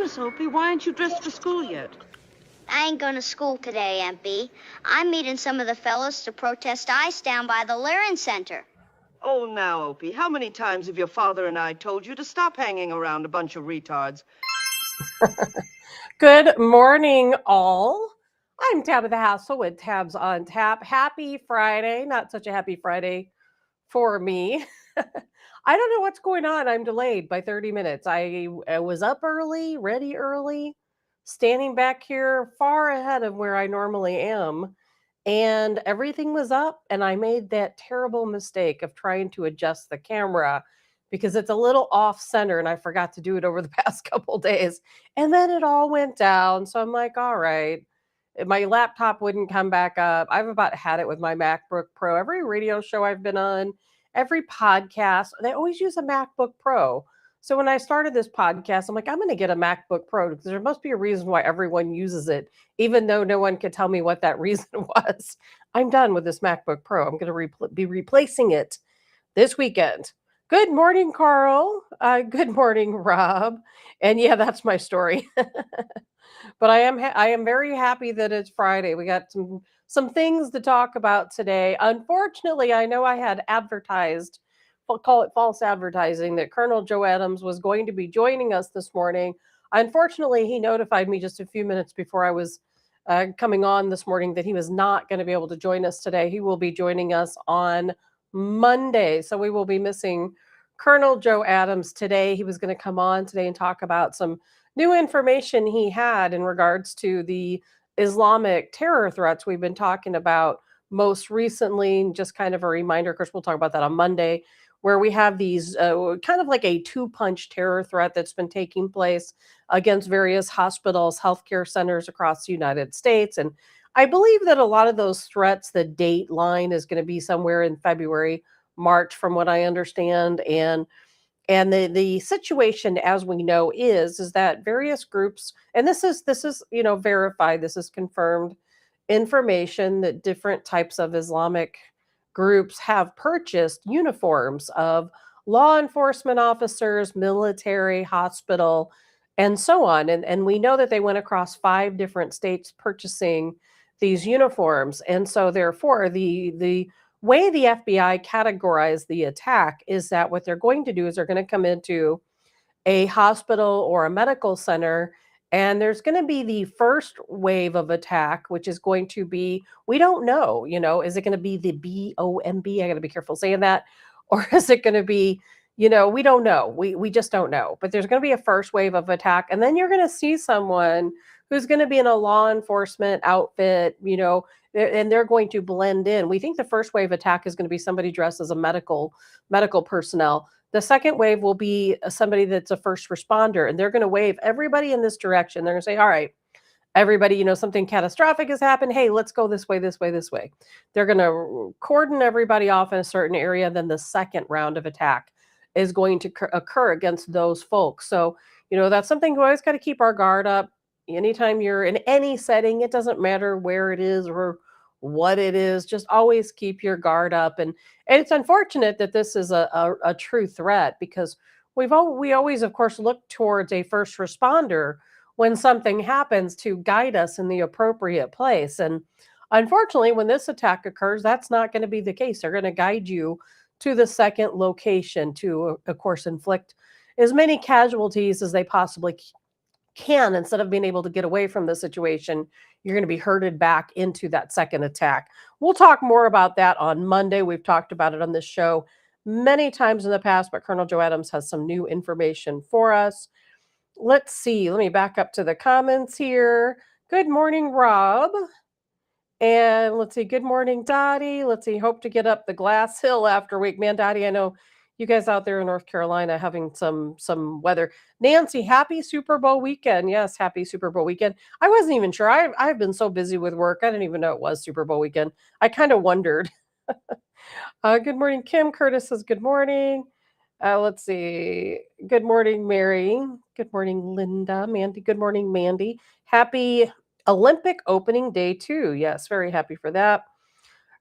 goodness, Opie, why aren't you dressed for school yet? I ain't going to school today, Aunt Bee. I'm meeting some of the fellows to protest ice down by the Learning Center. Oh, now, Opie, how many times have your father and I told you to stop hanging around a bunch of retards? Good morning, all. I'm Tabitha Hassell with Tabs on Tap. Happy Friday. Not such a happy Friday for me. I don't know what's going on. I'm delayed by 30 minutes. I was up early, ready early, standing back here far ahead of where I normally am. And everything was up, and I made that terrible mistake of trying to adjust the camera because it's a little off center, and I forgot to do it over the past couple days. And then it all went down. So I'm like, all right. My laptop wouldn't come back up. I've about had it with my MacBook Pro. Every radio show I've been on, every podcast, they always use a MacBook Pro. So when I started this podcast, I'm like, I'm going to get a MacBook Pro because there must be a reason why everyone uses it, even though no one could tell me what that reason was. I'm done with this MacBook Pro. I'm going to be replacing it this weekend. Good morning, Carl. Good morning, Rob. And yeah, that's my story. But I am very happy that it's Friday. We got some things to talk about today. Unfortunately, I know I had advertised, we'll call it false advertising, that Colonel Joe Adams was going to be joining us this morning. Unfortunately, he notified me just a few minutes before I was coming on this morning that he was not going to be able to join us today. He will be joining us on Monday. So we will be missing Colonel Joe Adams today. He was going to come on today and talk about some new information he had in regards to the Islamic terror threats we've been talking about most recently. Just kind of a reminder, of course, we'll talk about that on Monday, where we have these kind of like a two-punch terror threat that's been taking place against various hospitals, healthcare centers across the United States. And I believe that a lot of those threats, the date line is going to be somewhere in February, March, from what I understand. And the situation, as we know, is that various groups, and this is verified, this is confirmed information, that different types of Islamic groups have purchased uniforms of law enforcement officers, military, hospital, and so on. And we know that they went across 5 different states purchasing these uniforms. And so therefore the way the FBI categorized the attack is that what they're going to do is they're going to come into a hospital or a medical center, and there's going to be the first wave of attack, which is going to be, we don't know, is it going to be the BOMB? I got to be careful saying that. Or is it going to be, we don't know. We just don't know. But there's going to be a first wave of attack. And then you're going to see someone who's going to be in a law enforcement outfit, and they're going to blend in. We think the first wave attack is going to be somebody dressed as a medical personnel. The second wave will be somebody that's a first responder, and they're going to wave everybody in this direction. They're going to say, all right, everybody, something catastrophic has happened. Hey, let's go this way, this way, this way. They're going to cordon everybody off in a certain area. Then the second round of attack is going to occur against those folks. So, that's something we always got to keep our guard up. Anytime you're in any setting, it doesn't matter where it is or what it is, just always keep your guard up. And it's unfortunate that this is a true threat, because we always, of course, look towards a first responder when something happens to guide us in the appropriate place. And unfortunately, when this attack occurs, that's not going to be the case. They're going to guide you to the second location to, of course, inflict as many casualties as they possibly can. Instead of being able to get away from the situation, you're going to be herded back into that second attack. We'll talk more about that on Monday. We've talked about it on this show many times in the past, but Colonel Joe Adams has some new information for us. Let's see. Let me back up to the comments here. Good morning, Rob. And let's see. Good morning, Dottie. Let's see. Hope to get up the glass hill after week. Man, Dottie, I know you guys out there in North Carolina having some weather. Nancy, happy Super Bowl weekend. Yes, happy Super Bowl weekend. I wasn't even sure. I've been so busy with work. I didn't even know it was Super Bowl weekend. I kind of wondered. Good morning, Kim. Curtis says good morning. Let's see. Good morning, Mary. Good morning, Linda. Mandy. Good morning, Mandy. Happy Olympic opening day too. Yes, very happy for that.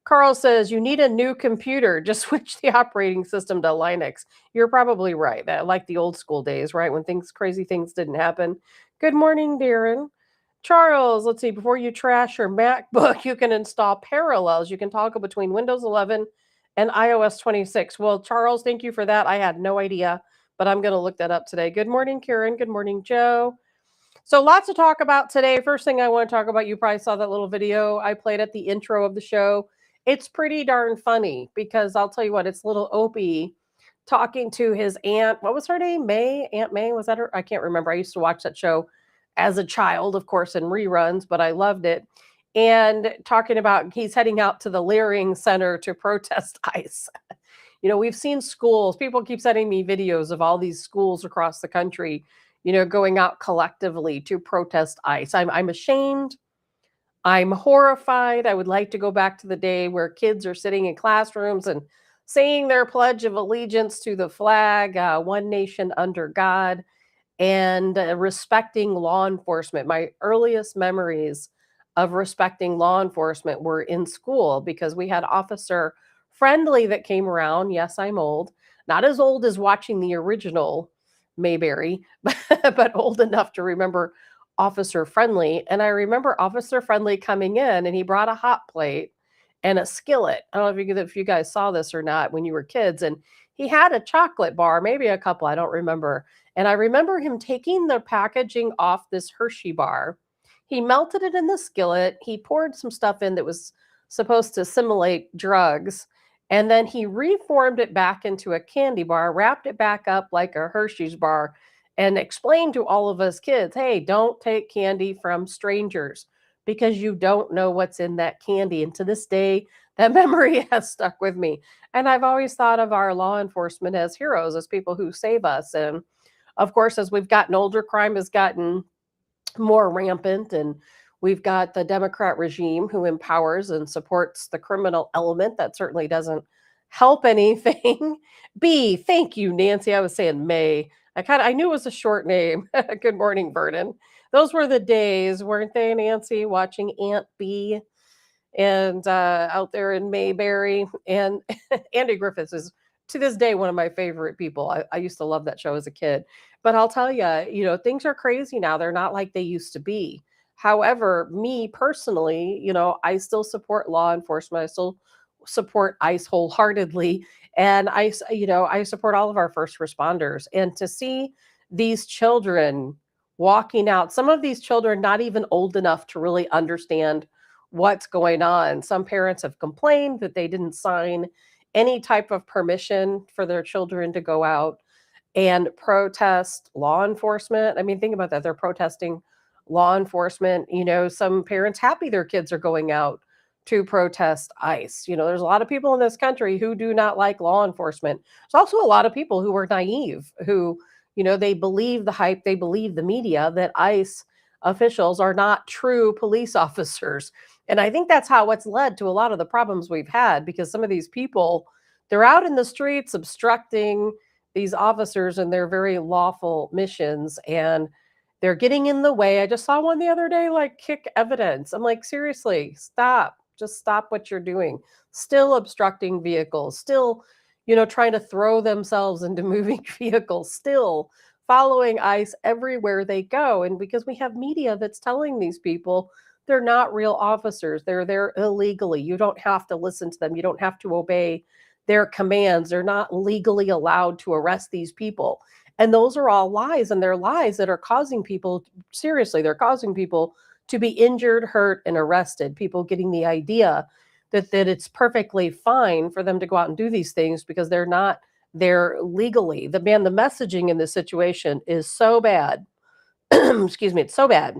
Carl says you need a new computer. Just switch the operating system to Linux. You're probably right. That like the old school days, right? When crazy things didn't happen. Good morning, Darren. Charles, let's see. Before you trash your MacBook, you can install Parallels. You can toggle between Windows 11 and iOS 26. Well, Charles, thank you for that. I had no idea, but I'm going to look that up today. Good morning, Karen. Good morning, Joe. So lots to talk about today. First thing I want to talk about, you probably saw that little video I played at the intro of the show. It's pretty darn funny because I'll tell you what, it's little Opie talking to his aunt. What was her name? May? Aunt May? Was that her? I can't remember. I used to watch that show as a child, of course, in reruns, but I loved it. And talking about he's heading out to the Leering Center to protest ICE. We've seen schools, people keep sending me videos of all these schools across the country, going out collectively to protest ICE. I'm ashamed. I'm horrified. I would like to go back to the day where kids are sitting in classrooms and saying their pledge of allegiance to the flag, one nation under God, and respecting law enforcement. My earliest memories of respecting law enforcement were in school because we had Officer Friendly that came around. Yes, I'm old. Not as old as watching the original Mayberry, but old enough to remember Officer Friendly. And I remember Officer Friendly coming in and he brought a hot plate and a skillet. I don't know if you guys saw this or not when you were kids. And he had a chocolate bar, maybe a couple, I don't remember. And I remember him taking the packaging off this Hershey bar. He melted it in the skillet. He poured some stuff in that was supposed to simulate drugs. And then he reformed it back into a candy bar, wrapped it back up like a Hershey's bar, and explained to all of us kids, hey, don't take candy from strangers because you don't know what's in that candy. And to this day, that memory has stuck with me. And I've always thought of our law enforcement as heroes, as people who save us. And of course, as we've gotten older, crime has gotten more rampant, and we've got the Democrat regime who empowers and supports the criminal element. That certainly doesn't help anything. B, thank you, Nancy. I was saying May. I knew it was a short name. Good morning, Vernon. Those were the days, weren't they, Nancy? Watching Aunt B and out there in Mayberry. And Andy Griffiths is to this day one of my favorite people. I used to love that show as a kid. But I'll tell you, things are crazy now. They're not like they used to be. However, me personally, I still support law enforcement. I still support ICE wholeheartedly. And I support all of our first responders. And to see these children walking out, some of these children not even old enough to really understand what's going on. Some parents have complained that they didn't sign any type of permission for their children to go out and protest law enforcement. I mean, think about that. They're protesting law enforcement. Some parents happy their kids are going out to protest ICE. There's a lot of people in this country who do not like law enforcement. There's also a lot of people who are naive, who, they believe the hype, they believe the media that ICE officials are not true police officers. And I think that's how it's led to a lot of the problems we've had, because some of these people, they're out in the streets obstructing these officers in their very lawful missions, and they're getting in the way. I just saw one the other day, like kick evidence. I'm like, seriously, stop. Just stop what you're doing. Still obstructing vehicles, still, trying to throw themselves into moving vehicles, still following ICE everywhere they go. And because we have media that's telling these people they're not real officers, they're there illegally. You don't have to listen to them. You don't have to obey their commands. They're not legally allowed to arrest these people. And those are all lies, and they're lies that are causing people, seriously, they're causing people to be injured, hurt, and arrested. People getting the idea that it's perfectly fine for them to go out and do these things because they're not there legally. The messaging in this situation is so bad. Excuse me, it's so bad.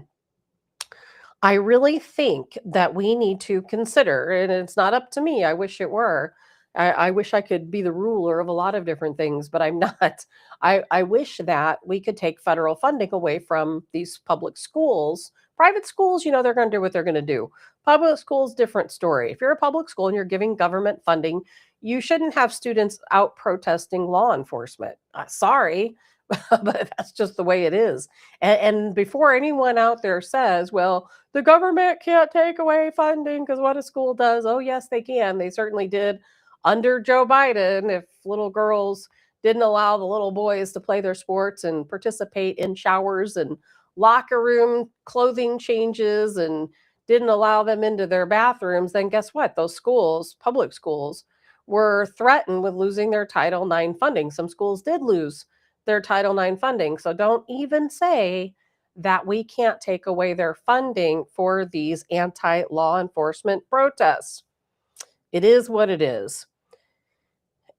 I really think that we need to consider, and it's not up to me, I wish it were. I wish I could be the ruler of a lot of different things, but I'm not. I wish that we could take federal funding away from these public schools. Private schools, they're going to do what they're going to do. Public schools, different story. If you're a public school and you're giving government funding, you shouldn't have students out protesting law enforcement. Sorry, But that's just the way it is. And before anyone out there says, well, the government can't take away funding because what a school does, oh, yes, they can. They certainly did under Joe Biden. If little girls didn't allow the little boys to play their sports and participate in showers and locker room clothing changes and didn't allow them into their bathrooms, then guess what? Those schools, public schools, were threatened with losing their Title IX funding. Some schools did lose their Title IX funding. So don't even say that we can't take away their funding for these anti law enforcement protests. It is what it is.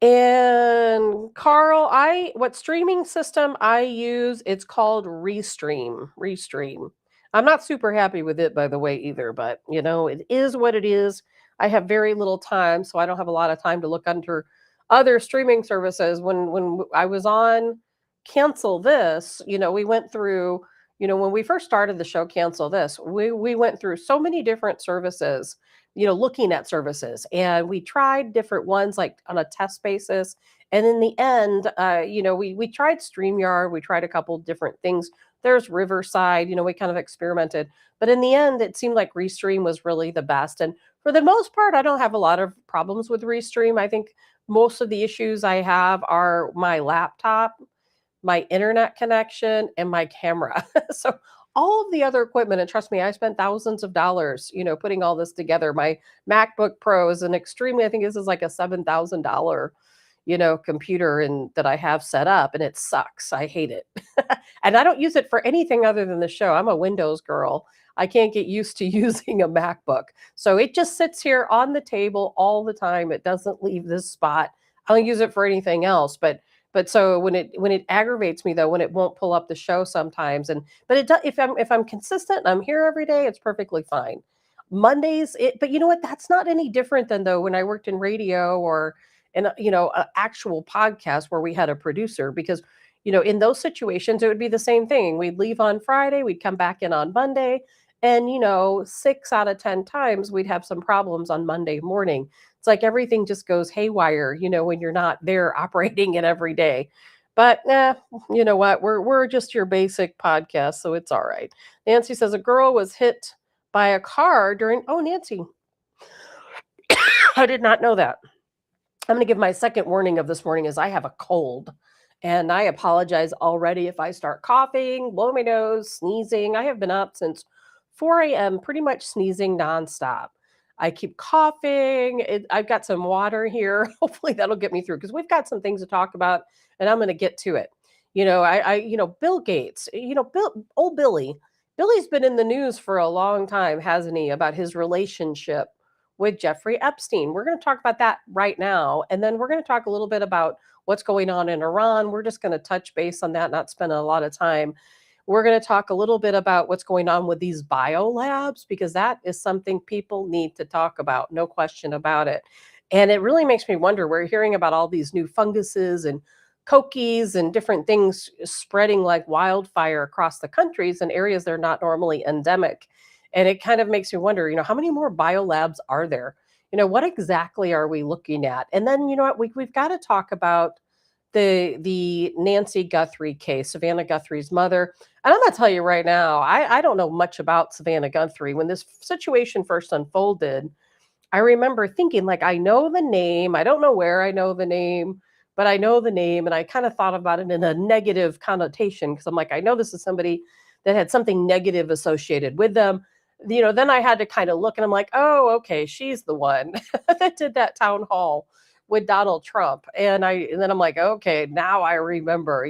And Carl, what streaming system I use, it's called Restream. Restream. I'm not super happy with it, by the way, either, but it is what it is. I have very little time, so I don't have a lot of time to look under other streaming services. When I was on Cancel This, we went through, when we first started the show Cancel This, we went through so many different services, looking at services, and we tried different ones like on a test basis. And in the end, we tried StreamYard, we tried a couple different things. There's Riverside, we kind of experimented, but in the end, it seemed like Restream was really the best. And for the most part, I don't have a lot of problems with Restream. I think most of the issues I have are my laptop, my internet connection, and my camera. So all of the other equipment, and trust me, I spent thousands of dollars, putting all this together. My MacBook Pro is an extremely, I think this is like a $7,000, computer and that I have set up, and it sucks. I hate it. And I don't use it for anything other than the show. I'm a Windows girl. I can't get used to using a MacBook. So it just sits here on the table all the time. It doesn't leave this spot. I don't use it for anything else, but so when it aggravates me though, when it won't pull up the show sometimes, but it does, if I'm consistent and I'm here every day, it's perfectly fine. Mondays, but you know what? That's not any different than though when I worked in radio or in an actual podcast where we had a producer, because in those situations it would be the same thing. We'd leave on Friday, we'd come back in on Monday, and 6 out of 10 times we'd have some problems on Monday morning. It's like everything just goes haywire, when you're not there operating it every day. But you know what? We're just your basic podcast, so it's all right. Nancy says a girl was hit by a car during. Oh, Nancy, I did not know that. I'm going to give my second warning of this morning is I have a cold. And I apologize already if I start coughing, blowing my nose, sneezing. I have been up since 4 a.m., pretty much sneezing nonstop. I keep coughing. I've got some water here. Hopefully that'll get me through because we've got some things to talk about, and I'm going to get to it. Bill Gates, old Billy. Billy's been in the news for a long time, hasn't he, about his relationship with Jeffrey Epstein. We're going to talk about that right now. And then we're going to talk a little bit about what's going on in Iran. We're just going to touch base on that, not spend a lot of time. We're going to talk a little bit about what's going on with these biolabs, because that is something people need to talk about, no question about it. And it really makes me wonder, we're hearing about all these new funguses and coquis and different things spreading like wildfire across the countries in areas that are not normally endemic. And it kind of makes me wonder, how many more biolabs are there? What exactly are we looking at? And then, we've got to talk about the Nancy Guthrie case, Savannah Guthrie's mother. And I'm going to tell you right now, I don't know much about Savannah Guthrie. When this situation first unfolded, I remember thinking, like, I know the name. I don't know where I know the name, but I know the name. And I kind of thought about it in a negative connotation because I'm like, I know this is somebody that had something negative associated with them. Then I had to kind of look and I'm like, oh, okay, she's the one that did that town hall with Donald Trump. And then I'm like, okay, now I remember,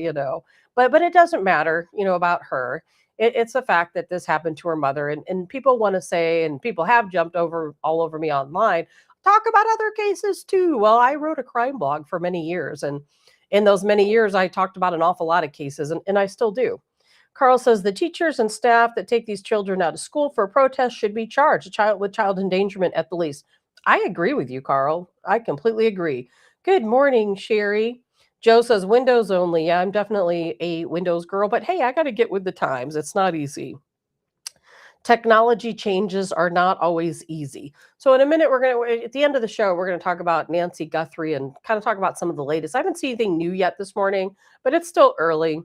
but it doesn't matter, about her. It's a fact that this happened to her mother. And people want to say, and people have jumped all over me online, talk about other cases too. Well, I wrote a crime blog for many years. And in those many years, I talked about an awful lot of cases, and I still do. Carl says the teachers and staff that take these children out of school for a protest should be charged with child endangerment at the least. I agree with you, Carl. I completely agree. Good morning, Sherry. Joe says Windows only. Yeah, I'm definitely a Windows girl, but hey, I got to get with the times. It's not easy. Technology changes are not always easy. So in a minute, at the end of the show, we're going to talk about Nancy Guthrie and kind of talk about some of the latest. I haven't seen anything new yet this morning, but it's still early.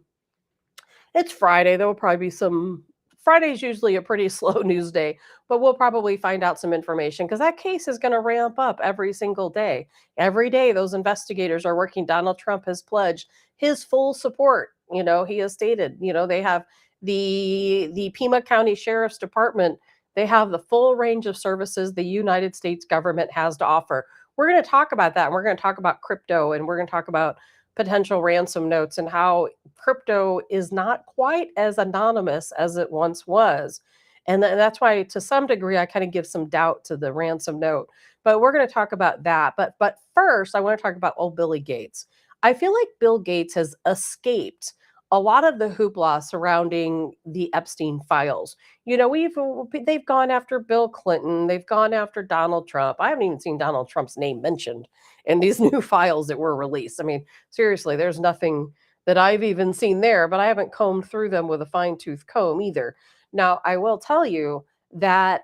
It's Friday. There will probably be some. Friday's usually a pretty slow news day, but we'll probably find out some information because that case is going to ramp up every single day. Every day, those investigators are working. Donald Trump has pledged his full support. He has stated, they have the Pima County Sheriff's Department. They have the full range of services the United States government has to offer. We're going to talk about that. And we're going to talk about crypto, and we're going to talk about potential ransom notes and how crypto is not quite as anonymous as it once was. And that's why, to some degree, I kind of give some doubt to the ransom note. But we're going to talk about that. But first, I want to talk about old Billy Gates. I feel like Bill Gates has escaped a lot of the hoopla surrounding the Epstein files. They've gone after Bill Clinton. They've gone after Donald Trump. I haven't even seen Donald Trump's name mentioned in these new files that were released. I mean, seriously, there's nothing that I've even seen there, but I haven't combed through them with a fine-tooth comb either. Now, I will tell you that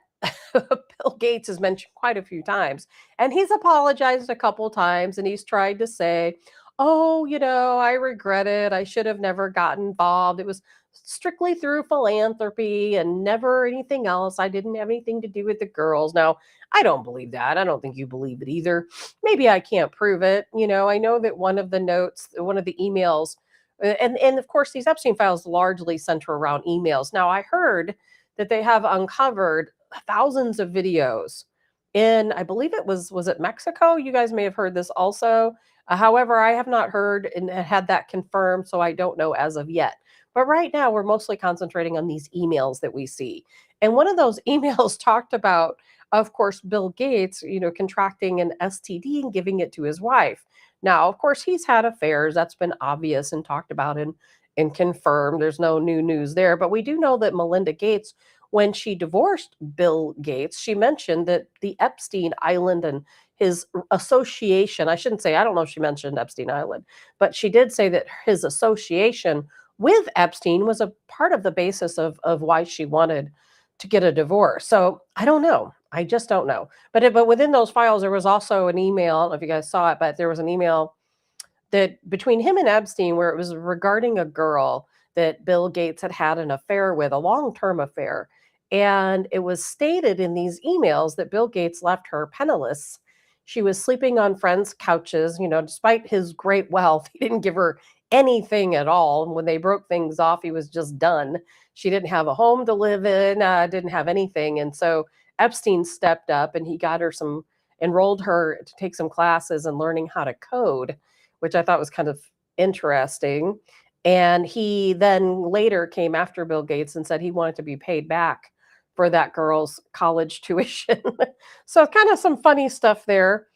Bill Gates has mentioned quite a few times, and he's apologized a couple times, and he's tried to say, oh, I regret it. I should have never gotten involved. It was strictly through philanthropy and never anything else. I didn't have anything to do with the girls. Now, I don't believe that. I don't think you believe it either. Maybe I can't prove it. I know that one of the notes, one of the emails, and of course, these Epstein files largely center around emails. Now, I heard that they have uncovered thousands of videos in, I believe was it Mexico? You guys may have heard this also. However, I have not heard and had that confirmed, so I don't know as of yet. But right now, we're mostly concentrating on these emails that we see. And one of those emails talked about, of course, Bill Gates, contracting an STD and giving it to his wife. Now, of course, he's had affairs. That's been obvious and talked about and confirmed. There's no new news there. But we do know that Melinda Gates, when she divorced Bill Gates, she mentioned that the Epstein Island and his association, I don't know if she mentioned Epstein Island, but she did say that his association with Epstein was a part of the basis of why she wanted to get a divorce. So I don't know. I just don't know. But within those files, there was also an email. I don't know if you guys saw it, but there was an email that between him and Epstein where it was regarding a girl that Bill Gates had an affair with, a long-term affair. And it was stated in these emails that Bill Gates left her penniless. She was sleeping on friends' couches, despite his great wealth. He didn't give her anything at all. And when they broke things off, he was just done. She didn't have a home to live in, didn't have anything. And so Epstein stepped up and he enrolled her to take some classes and learning how to code, which I thought was kind of interesting. And he then later came after Bill Gates and said he wanted to be paid back for that girl's college tuition. So kind of some funny stuff there.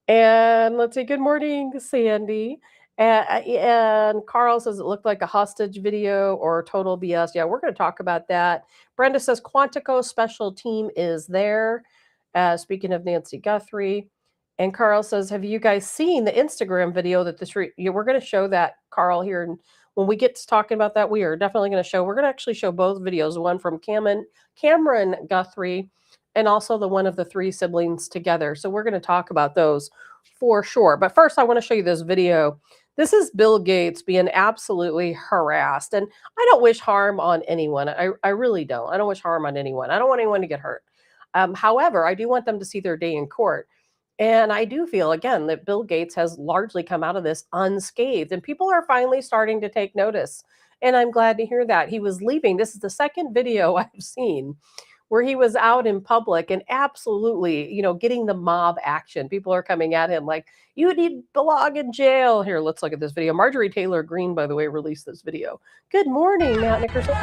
And let's see, good morning, Sandy. And Carl says it looked like a hostage video or total BS. Yeah, we're going to talk about that. Brenda says Quantico special team is there. Speaking of Nancy Guthrie. And Carl says, have you guys seen the Instagram video that we're going to show that, Carl, here. And when we get to talking about that, we are definitely going to we're going to actually show both videos, one from Cameron Guthrie and also the one of the three siblings together. So we're going to talk about those for sure. But first, I want to show you this video. This is Bill Gates being absolutely harassed. And I don't wish harm on anyone. I really don't. I don't wish harm on anyone. I don't want anyone to get hurt. However, I do want them to see their day in court. And I do feel, again, that Bill Gates has largely come out of this unscathed. And people are finally starting to take notice. And I'm glad to hear that. He was leaving. This is the second video I've seen where he was out in public and absolutely, getting the mob action. People are coming at him like, you need belong in jail. Here, let's look at this video. Marjorie Taylor Greene, by the way, released this video. Good morning, Matt Nickerson.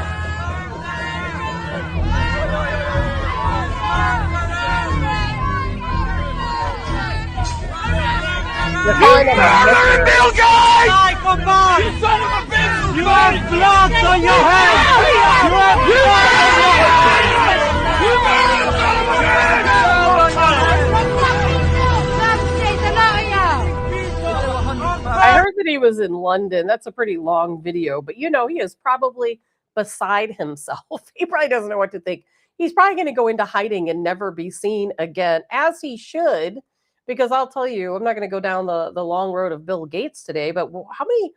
You murdered Bill Gates! You son of a bitch! You have blood on your hands! You have blood on your hands! You murdered son of a bitch! I heard that he was in London. That's a pretty long video, but he is probably beside himself. He probably doesn't know what to think. he's probably going to go into hiding and never be seen again, as he should, because I'll tell you, I'm not going to go down the long road of Bill Gates today, but how many,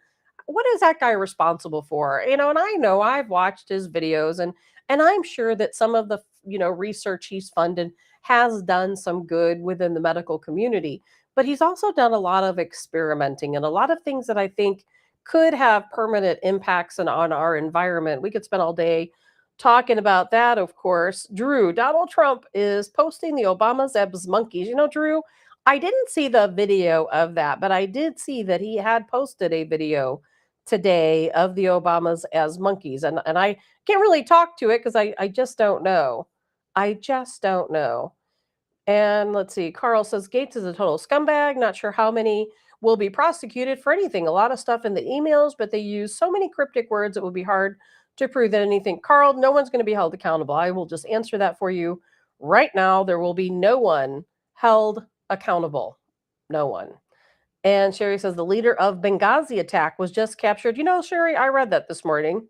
what is that guy responsible for? And I know I've watched his videos, and I'm sure that some of the, research he's funded has done some good within the medical community, but he's also done a lot of experimenting and a lot of things that I think could have permanent impacts on our environment. We could spend all day talking about that, of course. Drew, Donald Trump is posting the Obama's as monkeys. Drew, I didn't see the video of that, but I did see that he had posted a video today of the Obamas as monkeys. And I can't really talk to it because I just don't know. I just don't know. And let's see, Carl says Gates is a total scumbag. Not sure how many will be prosecuted for anything. A lot of stuff in the emails, but they use so many cryptic words it would be hard to prove that anything. Carl, no one's going to be held accountable. I will just answer that for you right now. There will be no one held accountable. No one. And Sherry says the leader of Benghazi attack was just captured. Sherry, I read that this morning.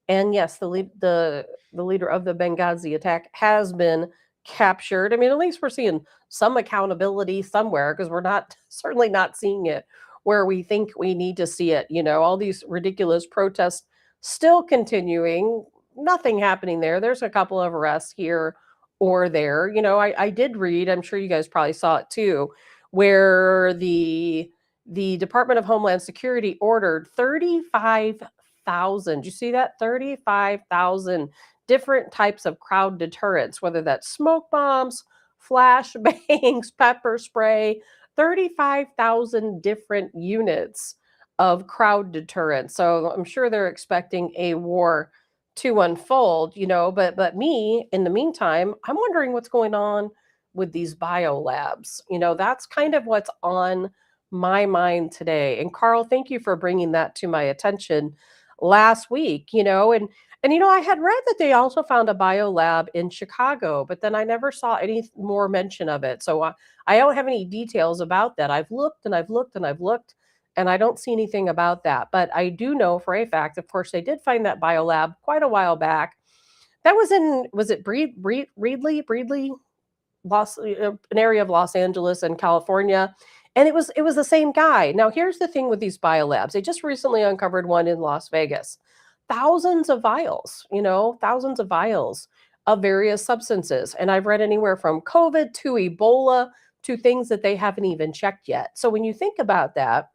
And yes, the leader of the Benghazi attack has been captured. I mean, at least we're seeing some accountability somewhere, because we're not certainly not seeing it where we think we need to see it. All these ridiculous protests still continuing, nothing happening there. There's a couple of arrests here or there. I did read, I'm sure you guys probably saw it too, where the Department of Homeland Security ordered 35,000. You see that? 35,000 different types of crowd deterrents, whether that's smoke bombs, flashbangs, pepper spray, 35,000 different units of crowd deterrent. So I'm sure they're expecting a war to unfold, but me, in the meantime, I'm wondering what's going on with these biolabs. That's kind of what's on my mind today. And Carl, thank you for bringing that to my attention last week, and I had read that they also found a biolab in Chicago, but then I never saw any more mention of it. So I don't have any details about that. I've looked and I've looked and I've looked, and I don't see anything about that. But I do know for a fact, of course, they did find that biolab quite a while back. That was it Breedley, an area of Los Angeles and California. And it was the same guy. Now, here's the thing with these biolabs. They just recently uncovered one in Las Vegas. Thousands of vials, thousands of vials of various substances. And I've read anywhere from COVID to Ebola to things that they haven't even checked yet. So when you think about that,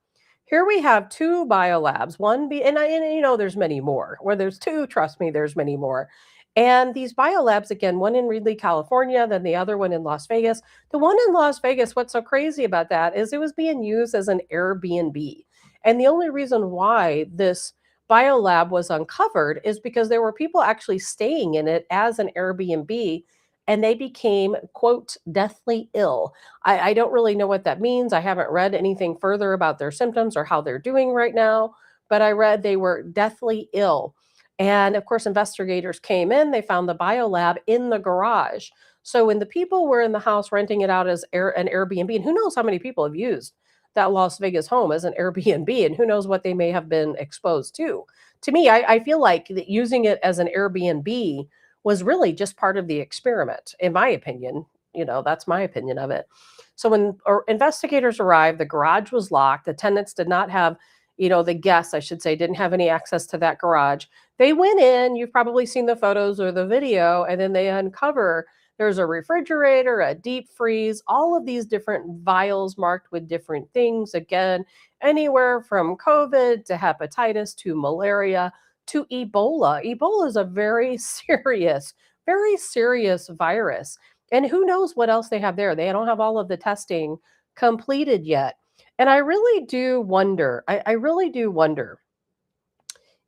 here we have two biolabs, and there's many more. Where there's two, trust me, there's many more. And these biolabs, again, one in Reedley, California, then the other one in Las Vegas. The one in Las Vegas, what's so crazy about that is it was being used as an Airbnb. And the only reason why this biolab was uncovered is because there were people actually staying in it as an Airbnb, and they became, quote, deathly ill. I don't really know what that means. I haven't read anything further about their symptoms or how they're doing right now, but I read they were deathly ill. And of course, investigators came in, they found the biolab in the garage. So when the people were in the house renting it out as an Airbnb, and who knows how many people have used that Las Vegas home as an Airbnb, and who knows what they may have been exposed to. To me, I feel like that using it as an Airbnb was really just part of the experiment, in my opinion. That's my opinion of it. So when investigators arrived, the garage was locked. The tenants did not have, the guests, I should say, didn't have any access to that garage. They went in, you've probably seen the photos or the video, and then they uncover there's a refrigerator, a deep freeze, all of these different vials marked with different things. Again, anywhere from COVID to hepatitis to malaria to Ebola. Ebola is a very serious virus. And who knows what else they have there? They don't have all of the testing completed yet. And I really do wonder, I really do wonder,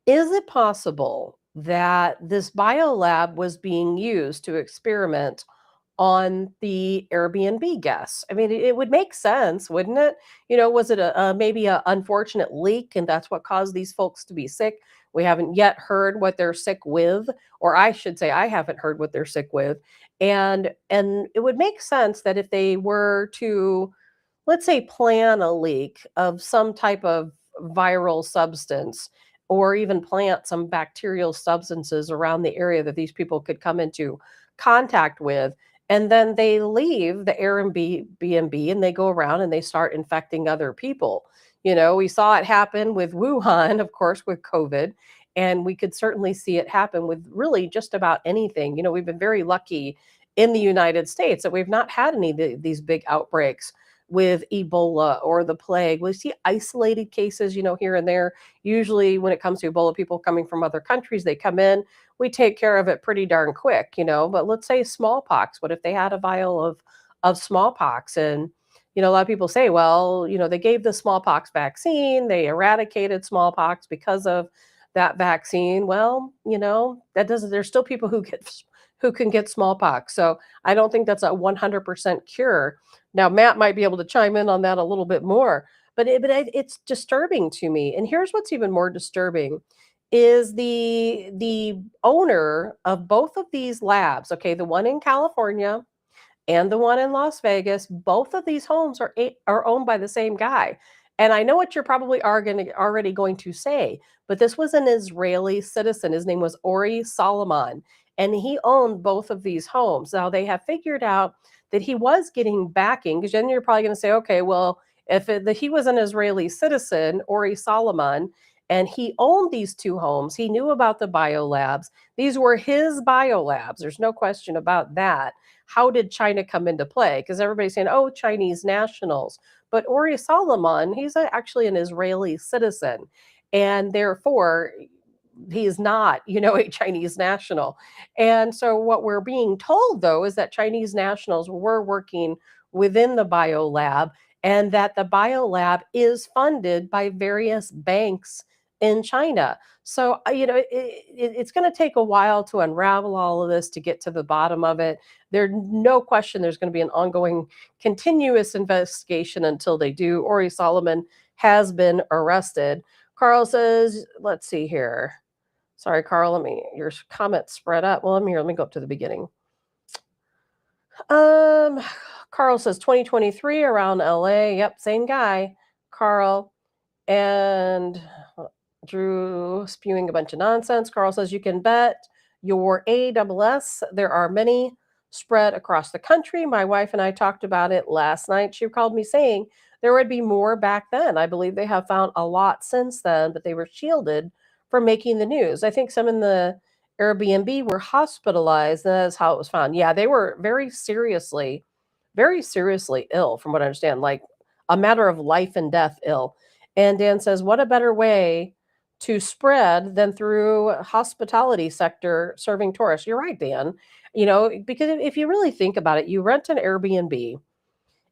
is it possible that this biolab was being used to experiment on the Airbnb guests? I mean, it would make sense, wouldn't it? Was it maybe an unfortunate leak, and that's what caused these folks to be sick? We haven't yet heard what they're sick with, or I should say, I haven't heard what they're sick with. And it would make sense that if they were to, let's say, plan a leak of some type of viral substance, or even plant some bacterial substances around the area that these people could come into contact with. And then they leave the Airbnb and they go around and they start infecting other people. We saw it happen with Wuhan, of course, with COVID, and we could certainly see it happen with really just about anything. We've been very lucky in the United States that we've not had any of these big outbreaks with Ebola or the plague. We see isolated cases, here and there. Usually, when it comes to Ebola, people coming from other countries, they come in. We take care of it pretty darn quick. But let's say smallpox. What if they had a vial of smallpox? And a lot of people say, well, they gave the smallpox vaccine, they eradicated smallpox because of that vaccine. Well, that doesn't. There's still people who can get smallpox. So I don't think that's a 100% cure. Now, Matt might be able to chime in on that a little bit more, but it's disturbing to me. And here's what's even more disturbing is the owner of both of these labs. Okay, the one in California and the one in Las Vegas, both of these homes are owned by the same guy. And I know what you're probably already going to say, but this was an Israeli citizen. His name was Ori Solomon, and he owned both of these homes. Now they have figured out that he was getting backing, because then you're probably going to say, okay, well, if he was an Israeli citizen, Ori Solomon, and he owned these two homes, he knew about the biolabs. These were his biolabs. There's no question about that. How did China come into play? Because everybody's saying, oh, Chinese nationals. But Ori Solomon, he's actually an Israeli citizen. And therefore, he is not, a Chinese national. And so what we're being told, though, is that Chinese nationals were working within the biolab and that the biolab is funded by various banks in China. So, it's going to take a while to unravel all of this, to get to the bottom of it. There's no question there's going to be an ongoing, continuous investigation until they do. Ori Solomon has been arrested. Carl says, let's see here. Sorry, Carl, your comment spread up. Well, let me go up to the beginning. Carl says 2023 around LA. Yep, same guy, Carl. And Drew spewing a bunch of nonsense. Carl says you can bet your ASS there are many spread across the country. My wife and I talked about it last night. She called me saying there would be more back then. I believe they have found a lot since then, but they were shielded from making the news. I think some in the Airbnb were hospitalized, and that's how it was found. Yeah, they were very seriously ill, from what I understand, like a matter of life and death ill. And Dan says, what a better way to spread than through hospitality sector serving tourists. You're right, Dan. Because if you really think about it, you rent an Airbnb,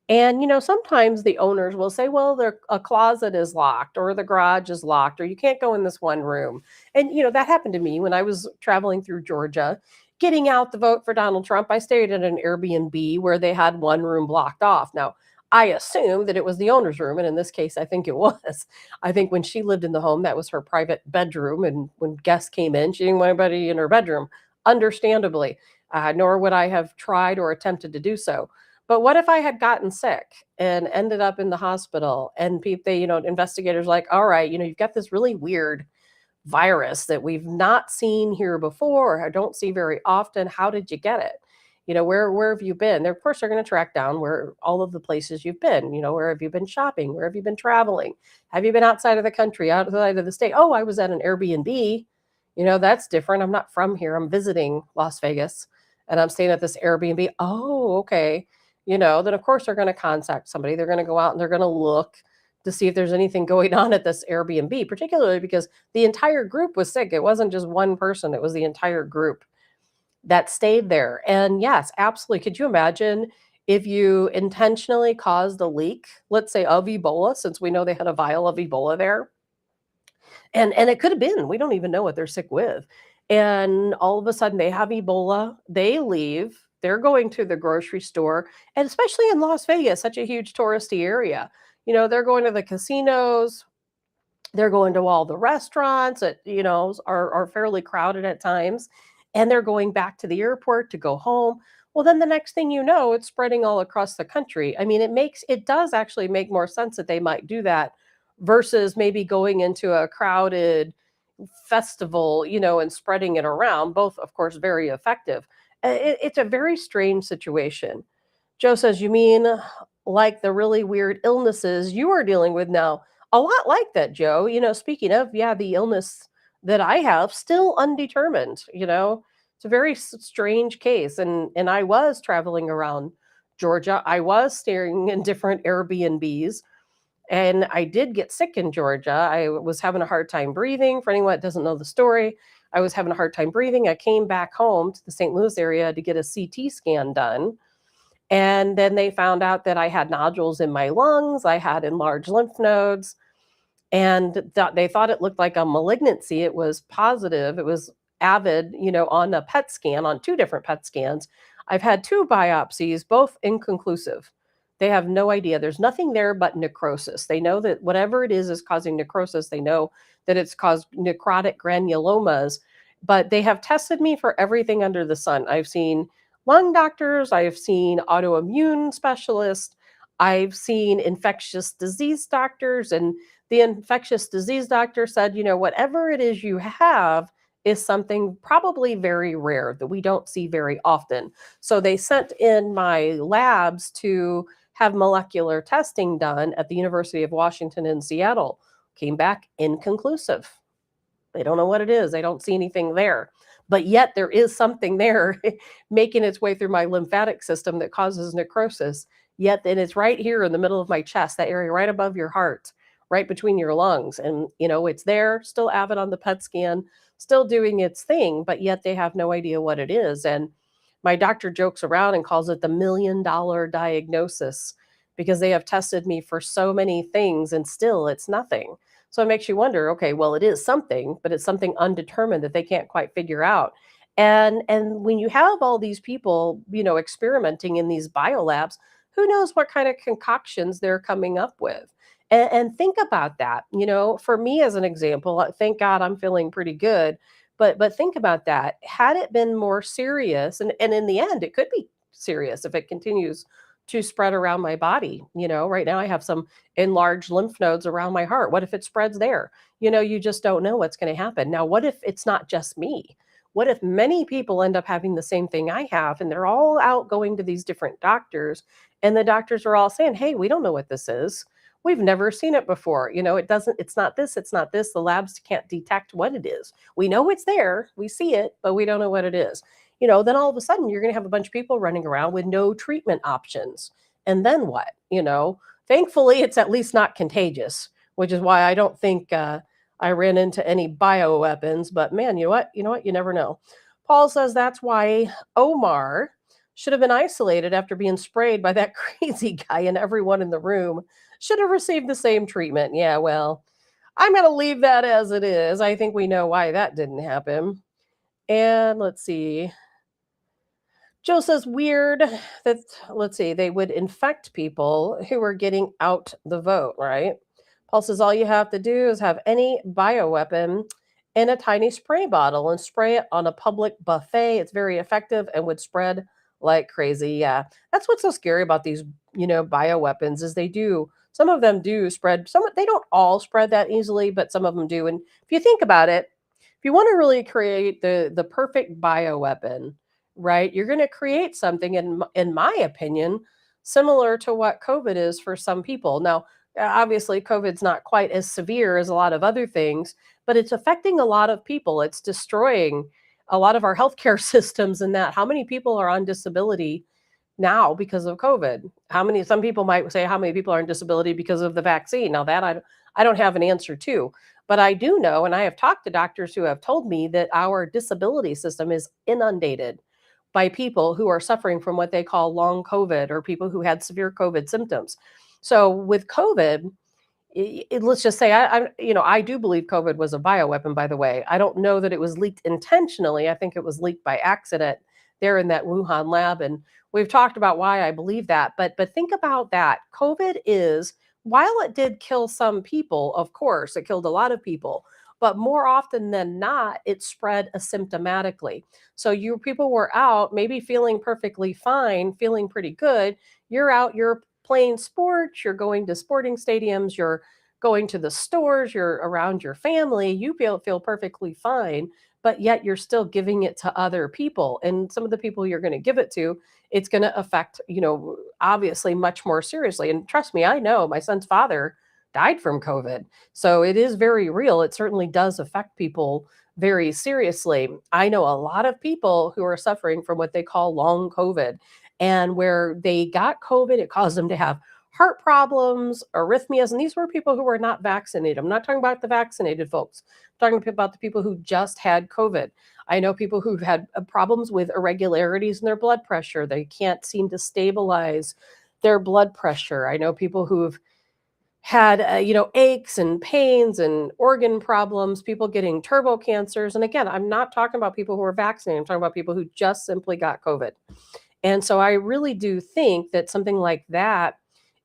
and sometimes the owners will say, well, a closet is locked or the garage is locked or you can't go in this one room. And that happened to me when I was traveling through Georgia, getting out the vote for Donald Trump. I stayed at an Airbnb where they had one room blocked off. Now, I assumed that it was the owner's room, and in this case, I think it was. I think when she lived in the home, that was her private bedroom, and when guests came in, she didn't want anybody in her bedroom, understandably, nor would I have tried or attempted to do so. But what if I had gotten sick and ended up in the hospital, and investigators like, all right, you've got this really weird virus that we've not seen here before, or don't see very often. How did you get it? Where have you been? Of course, they're going to track down where all of the places you've been. Where have you been shopping? Where have you been traveling? Have you been outside of the country, outside of the state? Oh, I was at an Airbnb. That's different. I'm not from here. I'm visiting Las Vegas, and I'm staying at this Airbnb. Oh, okay. Then of course they're going to contact somebody. They're going to go out and they're going to look to see if there's anything going on at this Airbnb, particularly because the entire group was sick. It wasn't just one person. It was the entire group that stayed there. And yes, absolutely. Could you imagine if you intentionally caused a leak, let's say of Ebola, since we know they had a vial of Ebola there? And it could have been, we don't even know what they're sick with. And all of a sudden they have Ebola, they leave, they're going to the grocery store, and especially in Las Vegas, such a huge touristy area. They're going to the casinos, they're going to all the restaurants that, are fairly crowded at times, and they're going back to the airport to go home. Well, then the next thing you know, it's spreading all across the country. I mean, it does actually make more sense that they might do that versus maybe going into a crowded, festival, and spreading it around, both, of course, very effective. It's a very strange situation. Joe says, you mean like the really weird illnesses you are dealing with now? A lot like that, Joe. Speaking of, yeah, the illness that I have, still undetermined. It's a very strange case. And I was traveling around Georgia. I was staying in different Airbnbs. And I did get sick in Georgia. I was having a hard time breathing. For anyone that doesn't know the story, I was having a hard time breathing. I came back home to the St. Louis area to get a CT scan done. And then they found out that I had nodules in my lungs, I had enlarged lymph nodes, and they thought it looked like a malignancy. It was positive. It was avid, on a PET scan, on two different PET scans. I've had two biopsies, both inconclusive. They have no idea. There's nothing there but necrosis. They know that whatever it is causing necrosis. They know that it's caused necrotic granulomas, but they have tested me for everything under the sun. I've seen lung doctors, I've seen autoimmune specialists, I've seen infectious disease doctors, and the infectious disease doctor said, whatever it is you have is something probably very rare that we don't see very often. So they sent in my labs to have molecular testing done at the University of Washington in Seattle. Came back inconclusive. They don't know what it is. They don't see anything there. But yet there is something there making its way through my lymphatic system that causes necrosis. Yet then it's right here in the middle of my chest, that area right above your heart, right between your lungs. And, it's there, still avid on the PET scan, still doing its thing, but yet they have no idea what it is. And my doctor jokes around and calls it the $1 million diagnosis because they have tested me for so many things and still it's nothing. So it makes you wonder, okay, well, it is something, but it's something undetermined that they can't quite figure out. And when you have all these people, experimenting in these biolabs, who knows what kind of concoctions they're coming up with? And think about that. For me as an example, thank God I'm feeling pretty good. But think about that. Had it been more serious, and in the end, it could be serious if it continues to spread around my body. Right now I have some enlarged lymph nodes around my heart. What if it spreads there? You just don't know what's going to happen. Now, what if it's not just me? What if many people end up having the same thing I have and they're all out going to these different doctors and the doctors are all saying, hey, we don't know what this is. We've never seen it before. It's not this, it's not this. The labs can't detect what it is. We know it's there, we see it, but we don't know what it is. Then all of a sudden you're going to have a bunch of people running around with no treatment options. And then what? Thankfully, it's at least not contagious, which is why I don't think I ran into any bioweapons. But man, you know what? You never know. Paul says that's why Omar should have been isolated after being sprayed by that crazy guy, and everyone in the room should have received the same treatment. Yeah, well, I'm going to leave that as it is. I think we know why that didn't happen. And let's see. Joe says weird that, let's see, they would infect people who are getting out the vote, right? Paul says all you have to do is have any bioweapon in a tiny spray bottle and spray it on a public buffet. It's very effective and would spread like crazy. Yeah, that's what's so scary about these, bioweapons is some of them do spread. They don't all spread that easily, but some of them do. And if you think about it, if you want to really create the perfect bioweapon, right? You're going to create something, in my opinion, similar to what COVID is for some people. Now, obviously, COVID's not quite as severe as a lot of other things, but it's affecting a lot of people. It's destroying a lot of our healthcare systems and that. How many people are on disability now because of COVID? Some people might say, how many people are on disability because of the vaccine? Now, that I don't have an answer to. But I do know, and I have talked to doctors who have told me that our disability system is inundated by people who are suffering from what they call long COVID or people who had severe COVID symptoms. So with COVID, let's just say I do believe COVID was a bioweapon, by the way. I don't know that it was leaked intentionally. I think it was leaked by accident there in that Wuhan lab. And we've talked about why I believe that. But think about that. COVID is, while it did kill some people, of course, it killed a lot of people, but more often than not, it spread asymptomatically. So people were out, maybe feeling perfectly fine, feeling pretty good. You're out, you're playing sports, you're going to sporting stadiums, you're going to the stores, you're around your family, you feel perfectly fine, but yet you're still giving it to other people. And some of the people you're going to give it to, it's going to affect, obviously much more seriously. And trust me, I know my son's father died from COVID. So it is very real. It certainly does affect people very seriously. I know a lot of people who are suffering from what they call long COVID, and where they got COVID, it caused them to have heart problems, arrhythmias, and these were people who were not vaccinated. I'm not talking about the vaccinated folks. I'm talking about the people who just had COVID. I know people who've had problems with irregularities in their blood pressure. They can't seem to stabilize their blood pressure. I know people who've had aches and pains and organ problems, people getting turbo cancers. And again, I'm not talking about people who are vaccinated. I'm talking about people who just simply got COVID. And so I really do think that something like that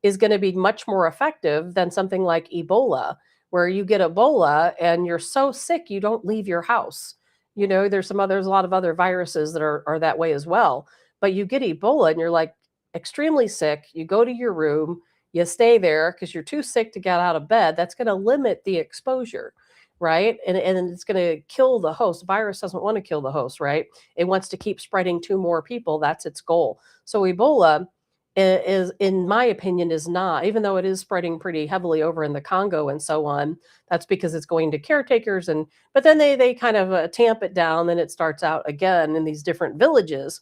is going to be much more effective than something like Ebola, where you get Ebola and you're so sick you don't leave your house. There's a lot of other viruses that are that way as well. But you get Ebola and you're like extremely sick. You go to your room, you stay there because you're too sick to get out of bed. That's going to limit the exposure, right? And it's going to kill the host. The virus doesn't want to kill the host, right? It wants to keep spreading to more people. That's its goal. So Ebola is, in my opinion, is not, even though it is spreading pretty heavily over in the Congo and so on. That's because it's going to caretakers, but then they kind of tamp it down, and it starts out again in these different villages.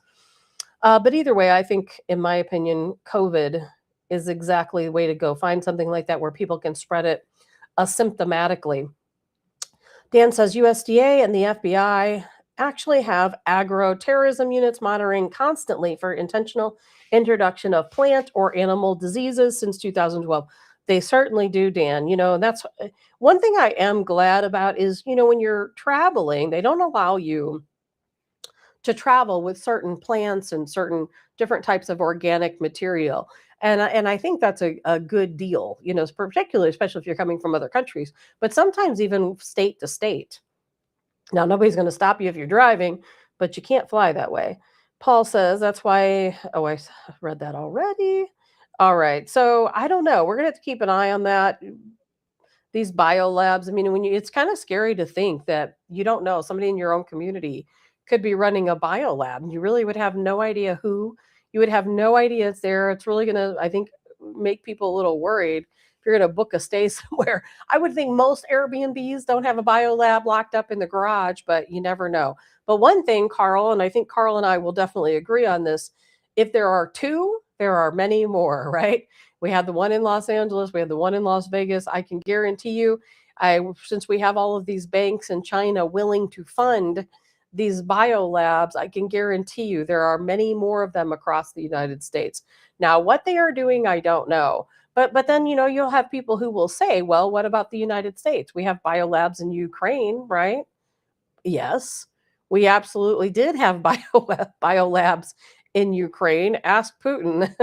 But either way, I think, in my opinion, COVID is exactly the way to go. Find something like that where people can spread it asymptomatically. Dan says USDA and the FBI actually have agro-terrorism units monitoring constantly for intentional introduction of plant or animal diseases since 2012. They certainly do, Dan. That's one thing I am glad about is, when you're traveling, they don't allow you to travel with certain plants and certain different types of organic material. And I think that's a good deal, particularly, especially if you're coming from other countries, but sometimes even state to state. Now, nobody's going to stop you if you're driving, but you can't fly that way. Paul says that's why. Oh, I read that already. All right. So I don't know. We're going to have to keep an eye on that. These biolabs. I mean, it's kind of scary to think that you don't know somebody in your own community could be running a biolab, and you really would have no idea who. You would have no idea it's there. It's really going to, I think, make people a little worried if you're going to book a stay somewhere. I would think most Airbnbs don't have a biolab locked up in the garage, but you never know. But one thing, Carl, and I think Carl and I will definitely agree on this, if there are two, there are many more, right? We had the one in Los Angeles, we had the one in Las Vegas. I can guarantee you, since we have all of these banks in China willing to fund these biolabs, I can guarantee you there are many more of them across the United States. Now, what they are doing, I don't know. But then, you'll have people who will say, well, what about the United States? We have biolabs in Ukraine, right? Yes, we absolutely did have biolabs in Ukraine. Ask Putin.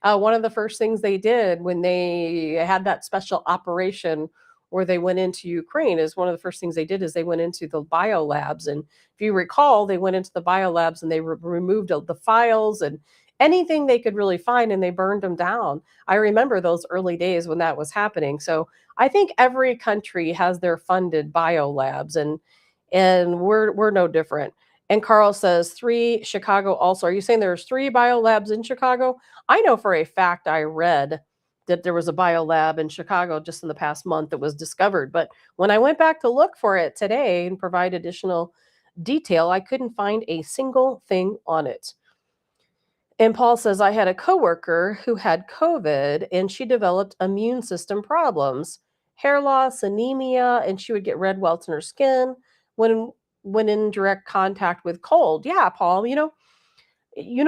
One of the first things they did when they had that special operation where they went into Ukraine is one of the first things they did is they went into the biolabs. And if you recall, they went into the biolabs and they removed the files and anything they could really find, and they burned them down. I remember those early days when that was happening. So I think every country has their funded biolabs, and we're no different. And Carl says 3 Chicago also. Are you saying there's 3 biolabs in Chicago? I know for a fact I read that there was a biolab in Chicago just in the past month that was discovered. But when I went back to look for it today and provide additional detail, I couldn't find a single thing on it. And Paul says, I had a coworker who had COVID and she developed immune system problems, hair loss, anemia, and she would get red welts in her skin when in direct contact with cold. Yeah, Paul,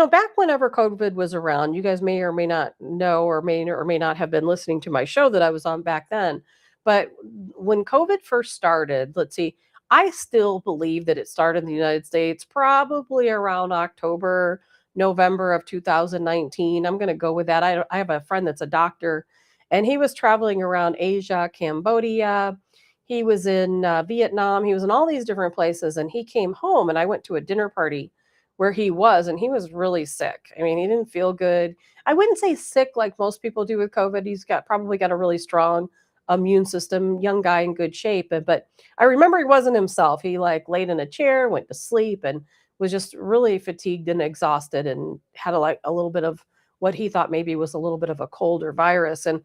back whenever COVID was around, you guys may or may not know or may not have been listening to my show that I was on back then. But when COVID first started, let's see, I still believe that it started in the United States probably around October, November of 2019. I'm going to go with that. I have a friend that's a doctor, and he was traveling around Asia, Cambodia. He was in Vietnam. He was in all these different places, and he came home, and I went to a dinner party where he was, and he was really sick. I mean, he didn't feel good. I wouldn't say sick like most people do with COVID. He's probably got a really strong immune system, young guy in good shape. But I remember he wasn't himself. He like laid in a chair, went to sleep, and was just really fatigued and exhausted, and had a little bit of what he thought maybe was a little bit of a cold or virus. And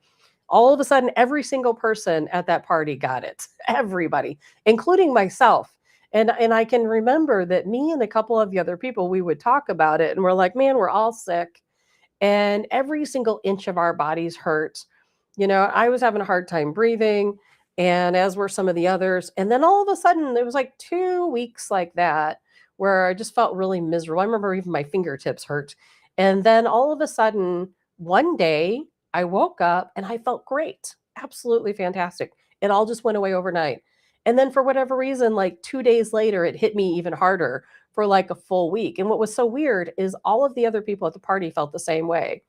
all of a sudden, every single person at that party got it. Everybody, including myself. And I can remember that me and a couple of the other people, we would talk about it, and we're like, man, we're all sick, and every single inch of our bodies hurt. I was having a hard time breathing, and as were some of the others. And then all of a sudden, it was like 2 weeks like that where I just felt really miserable. I remember even my fingertips hurt. And then all of a sudden, one day, I woke up and I felt great, absolutely fantastic. It all just went away overnight. And then for whatever reason, like 2 days later, it hit me even harder for like a full week. And what was so weird is all of the other people at the party felt the same way.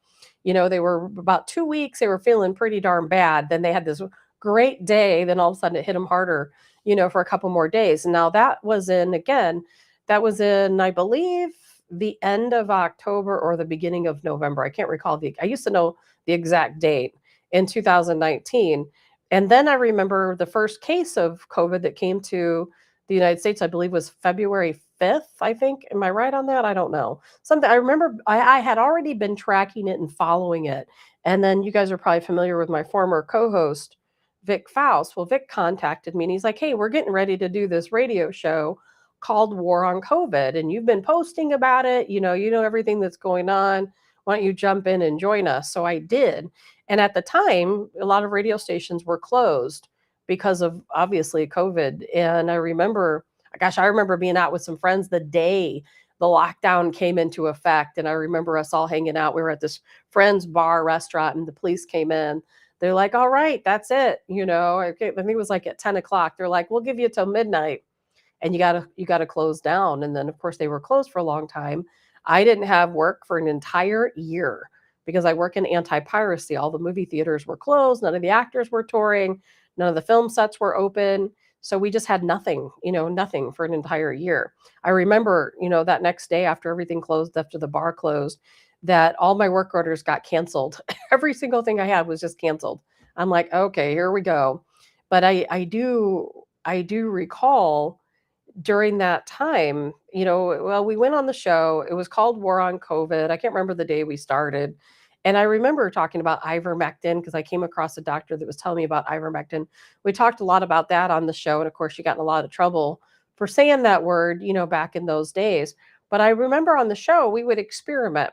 They were about 2 weeks, they were feeling pretty darn bad. Then they had this great day. Then all of a sudden it hit them harder, for a couple more days. And now that was in, I believe, the end of October or the beginning of November. I can't recall I used to know the exact date in 2019. And then I remember the first case of COVID that came to the United States, I believe, was February 5th, I think. Am I right on that? I don't know. Something I remember I had already been tracking it and following it. And then you guys are probably familiar with my former co-host, Vic Faust. Well, Vic contacted me and he's like, hey, we're getting ready to do this radio show called War on COVID. And you've been posting about it. You know everything that's going on. Why don't you jump in and join us? So I did. And at the time, a lot of radio stations were closed because of obviously COVID. And I remember being out with some friends the day the lockdown came into effect. And I remember us all hanging out. We were at this friend's bar restaurant and the police came in. They're like, all right, that's it. I think it was like at 10 o'clock. They're like, we'll give you till midnight and you gotta close down. And then of course they were closed for a long time. I didn't have work for an entire year because I work in anti-piracy. All the movie theaters were closed. None of the actors were touring. None of the film sets were open. So we just had nothing for an entire year. I remember, that next day after everything closed, after the bar closed, that all my work orders got canceled. Every single thing I had was just canceled. I'm like, okay, here we go. But I do recall during that time, we went on the show. It was called War on COVID. I can't remember the day we started. And I remember talking about ivermectin because I came across a doctor that was telling me about ivermectin. We talked a lot about that on the show. And of course, she got in a lot of trouble for saying that word, back in those days. But I remember on the show, we would experiment.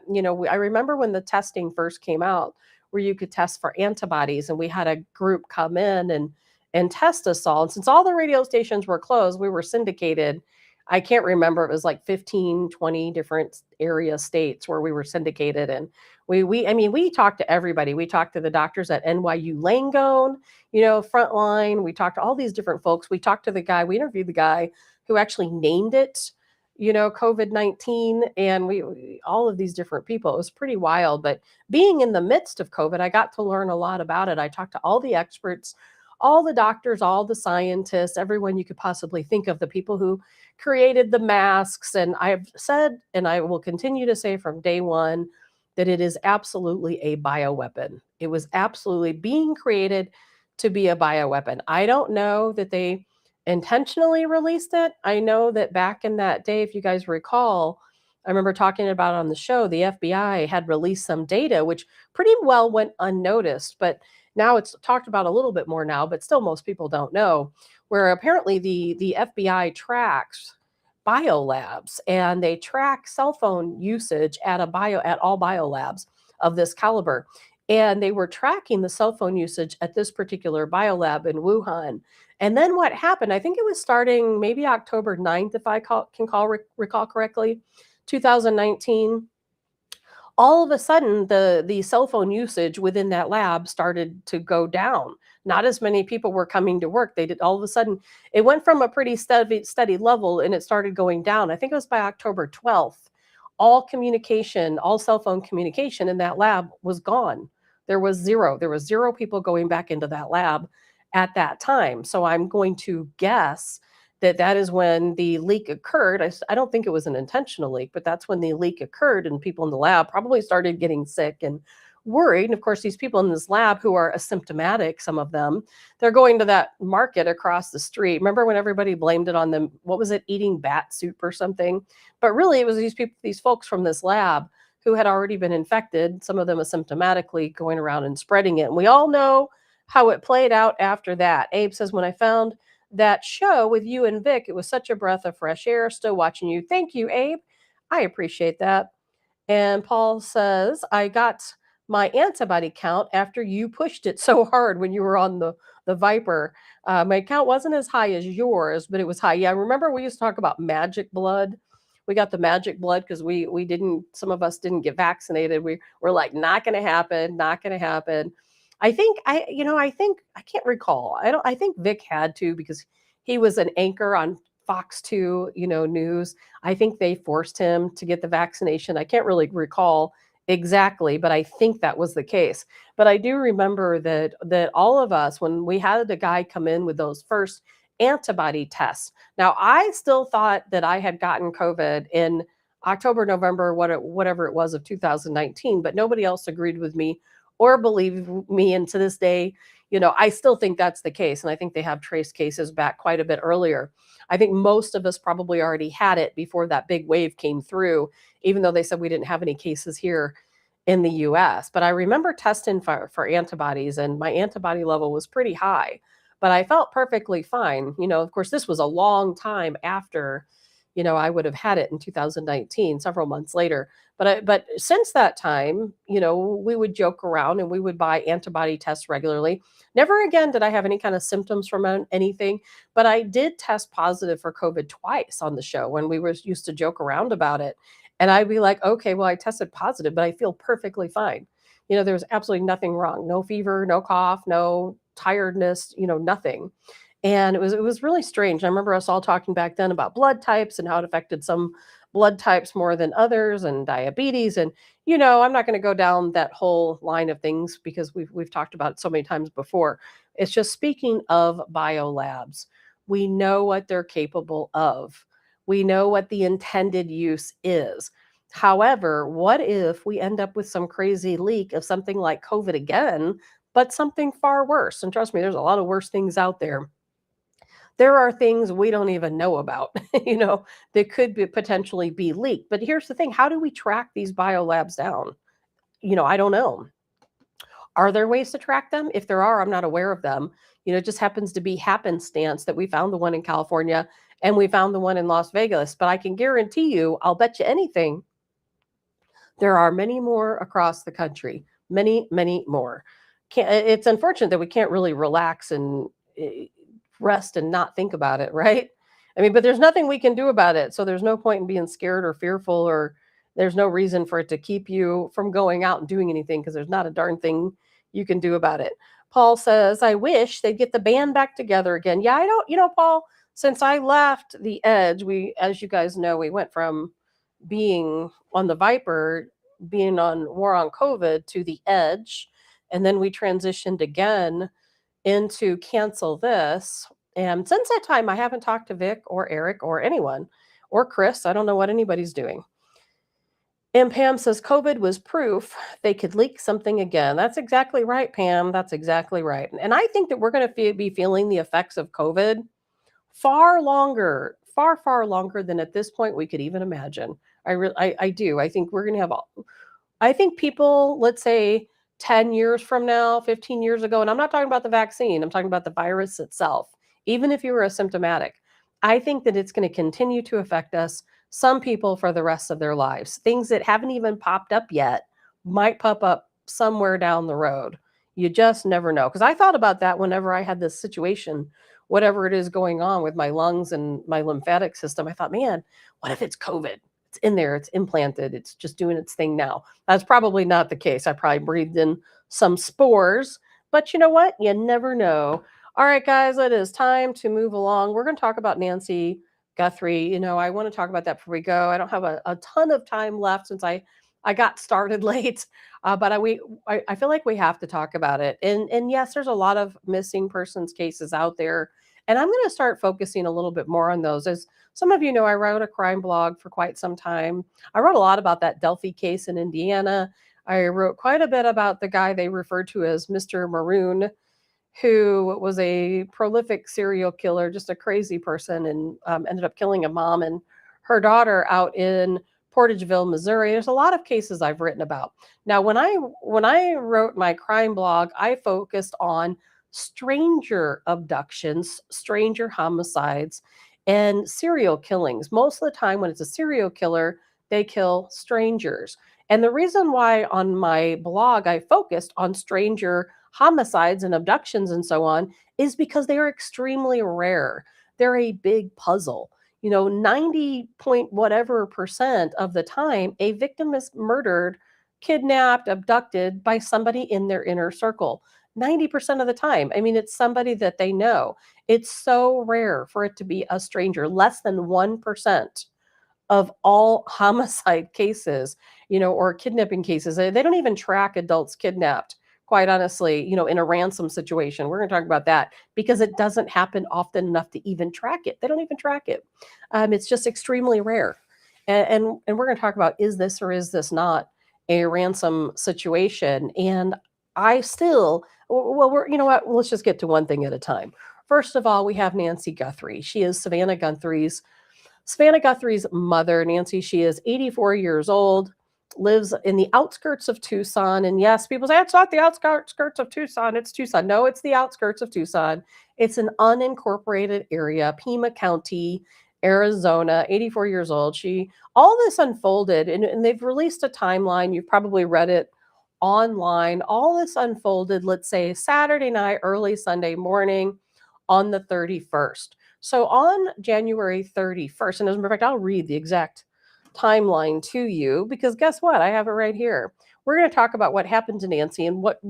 I remember when the testing first came out where you could test for antibodies, and we had a group come in and test us all. And since all the radio stations were closed, we were syndicated. I can't remember. It was like 15, 20 different area states where we were syndicated. And we talked to everybody. We talked to the doctors at NYU Langone, Frontline. We talked to all these different folks. We talked to we interviewed the guy who actually named it, COVID-19. And we all of these different people. It was pretty wild. But being in the midst of COVID, I got to learn a lot about it. I talked to all the experts, all the doctors, all the scientists, everyone you could possibly think of, the people who created the masks. And I've said, and I will continue to say from day one, that it is absolutely a bioweapon. It was absolutely being created to be a bioweapon. I don't know that they intentionally released it. I know that back in that day, if you guys recall, I remember talking about on the show, the FBI had released some data, which pretty well went unnoticed, but now it's talked about a little bit more now, but still most people don't know, where apparently the FBI tracks biolabs and they track cell phone usage at all biolabs of this caliber. And they were tracking the cell phone usage at this particular biolab in Wuhan. And then what happened, I think it was starting maybe October 9th, if I recall correctly, 2019. All of a sudden, the cell phone usage within that lab started to go down. Not as many people were coming to work. All of a sudden, it went from a pretty steady level and it started going down. I think it was by October 12th. All cell phone communication in that lab was gone. There was zero people going back into that lab at that time. So I'm going to guess that is when the leak occurred. I don't think it was an intentional leak, but that's when the leak occurred and people in the lab probably started getting sick and worried. And of course, these people in this lab who are asymptomatic, some of them, they're going to that market across the street. Remember when everybody blamed it on them? What was it, eating bat soup or something? But really, it was these people, these folks from this lab who had already been infected, some of them asymptomatically, going around and spreading it. And we all know how it played out after that. Abe says, when I found that show with you and Vic, it was such a breath of fresh air. Still watching you. Thank you, Abe. I appreciate that. And Paul says, I got my antibody count after you pushed it so hard when you were on the Viper. My count wasn't as high as yours, but it was high. Yeah, remember we used to talk about magic blood? We got the magic blood because we didn't, some of us didn't get vaccinated. We were like, not going to happen, not going to happen. I think I can't recall. I think Vic had to because he was an anchor on Fox 2, news. I think they forced him to get the vaccination. I can't really recall exactly, but I think that was the case. But I do remember that all of us, when we had a guy come in with those first antibody tests. Now, I still thought that I had gotten COVID in October, November, whatever it was of 2019, but nobody else agreed with me or believed me. And to this day, I still think that's the case. And I think they have traced cases back quite a bit earlier. I think most of us probably already had it before that big wave came through, even though they said we didn't have any cases here in the US. But I remember testing for antibodies, and my antibody level was pretty high, but I felt perfectly fine. Of course, this was a long time after, I would have had it in 2019, several months later. But since that time, we would joke around and we would buy antibody tests regularly. Never again did I have any kind of symptoms from anything, but I did test positive for COVID twice on the show when we used to joke around about it. And I'd be like, okay, well, I tested positive, but I feel perfectly fine. There was absolutely nothing wrong. No fever, no cough, no tiredness, nothing. And it was really strange. I remember us all talking back then about blood types and how it affected some blood types more than others, and diabetes. And I'm not going to go down that whole line of things because we've talked about it so many times before. It's just, speaking of biolabs, we know what they're capable of. We know what the intended use is. However, what if we end up with some crazy leak of something like COVID again, but something far worse? And trust me, there's a lot of worse things out there. There are things we don't even know about, that could potentially be leaked. But here's the thing. How do we track these biolabs down? I don't know. Are there ways to track them? If there are, I'm not aware of them. It just happens to be happenstance that we found the one in California and we found the one in Las Vegas. But I can guarantee you, I'll bet you anything, there are many more across the country. Many, many more. It's unfortunate that we can't really relax and rest and not think about it, right? I mean, but there's nothing we can do about it. So there's no point in being scared or fearful, or there's no reason for it to keep you from going out and doing anything, because there's not a darn thing you can do about it. Paul says, I wish they'd get the band back together again. Yeah, I don't, Paul, since I left the Edge, as you guys know, we went from being on the Viper, being on War on COVID, to the Edge. And then we transitioned again into Cancel This. And since that time, I haven't talked to Vic or Eric or anyone or Chris. I don't know what anybody's doing. And Pam says COVID was proof they could leak something again. That's exactly right, Pam. That's exactly right. And I think that we're going to be feeling the effects of COVID far longer than at this point we could even imagine. I do. I think we're going to have I think people, let's say 10 years from now, 15 years ago, and I'm not talking about the vaccine, I'm talking about the virus itself, even if you were asymptomatic, I think that it's going to continue to affect us, some people, for the rest of their lives. Things that haven't even popped up yet might pop up somewhere down the road. You just never know. Because I thought about that whenever I had this situation, whatever it is going on with my lungs and my lymphatic system. I thought, man, what if it's COVID? It's in there, it's implanted, it's just doing its thing now. That's probably not the case. I probably breathed in some spores, but you know what? You never know. All right, guys, it is time to move along. We're going to talk about Nancy Guthrie. I want to talk about that before we go. I don't have a ton of time left since I got started late, but I feel like we have to talk about it. And yes, there's a lot of missing persons cases out there, and I'm going to start focusing a little bit more on those. As some of you know, I wrote a crime blog for quite some time. I wrote a lot about that Delphi case in Indiana. I wrote quite a bit about the guy they referred to as Mr. Maroon, who was a prolific serial killer, just a crazy person, and ended up killing a mom and her daughter out in Portageville, Missouri. There's a lot of cases I've written about. Now, when I wrote my crime blog, I focused on stranger abductions, stranger homicides, and serial killings. Most of the time, when it's a serial killer, they kill strangers. And the reason why on my blog I focused on stranger homicides and abductions and so on is because they are extremely rare. They're a big puzzle. 90 point whatever percent of the time, a victim is murdered, kidnapped, abducted by somebody in their inner circle. 90% of the time. I mean, it's somebody that they know. It's so rare for it to be a stranger. Less than 1% of all homicide cases, or kidnapping cases. They don't even track adults kidnapped, quite honestly, in a ransom situation. We're going to talk about that because it doesn't happen often enough to even track it. They don't even track it. It's just extremely rare. And we're going to talk about, is this or is this not a ransom situation? And I still, well, you know what? Let's just get to one thing at a time. First of all, we have Nancy Guthrie. She is Savannah Guthrie's mother. Nancy, she is 84 years old, lives in the outskirts of Tucson. And yes, people say, it's not the outskirts of Tucson, it's Tucson. No, it's the outskirts of Tucson. It's an unincorporated area, Pima County, Arizona, 84 years old. All this unfolded, and they've released a timeline. You've probably read it online. All this unfolded, let's say, Saturday night, early Sunday morning on the 31st. So on January 31st, and as a matter of fact, I'll read the exact timeline to you because guess what? I have it right here. We're going to talk about what happened to Nancy and what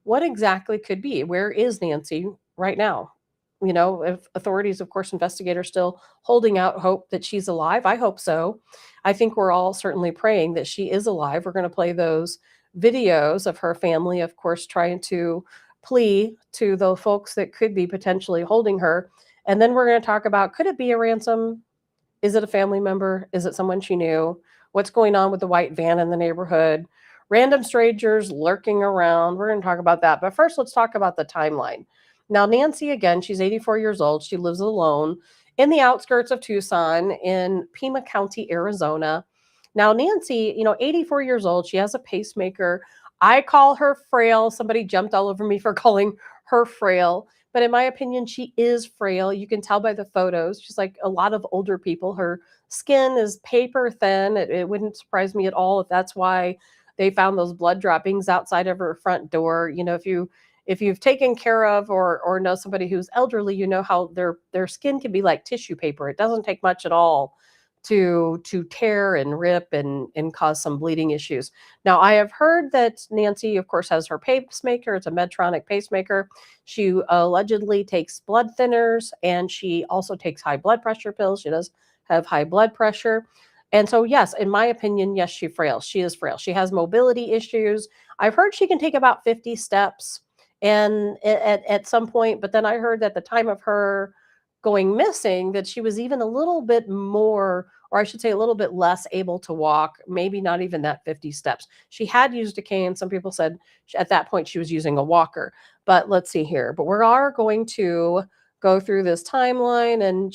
exactly could be. Where is Nancy right now? If authorities, of course, investigators still holding out hope that she's alive. I hope so. I think we're all certainly praying that she is alive. We're going to play those videos of her family, of course, trying to plea to the folks that could be potentially holding her. And then we're going to talk about, could it be a ransom? Is it a family member? Is it someone she knew? What's going on with the white van in the neighborhood? Random strangers lurking around. We're going to talk about that. But first, let's talk about the timeline. Now, Nancy, again, she's 84 years old. She lives alone in the outskirts of Tucson in Pima County, Arizona. Now, Nancy, 84 years old. She has a pacemaker. I call her frail. Somebody jumped all over me for calling her frail. But in my opinion, she is frail. You can tell by the photos. She's like a lot of older people. Her skin is paper thin. It wouldn't surprise me at all if that's why they found those blood droppings outside of her front door. If you've taken care of or know somebody who's elderly, you know how their skin can be like tissue paper. It doesn't take much at all to tear and rip and cause some bleeding issues. Now, I have heard that Nancy, of course, has her pacemaker. It's a Medtronic pacemaker. She allegedly takes blood thinners, and she also takes high blood pressure pills. She does have high blood pressure. And so, yes, in my opinion, yes, she's frail. She is frail. She has mobility issues. I've heard she can take about 50 steps and at some point, but then I heard at the time of her going missing that she was even a little bit more, or I should say a little bit less able to walk, maybe not even that 50 steps. She had used a cane. Some people said at that point she was using a walker. But let's see here. But we are going to go through this timeline. And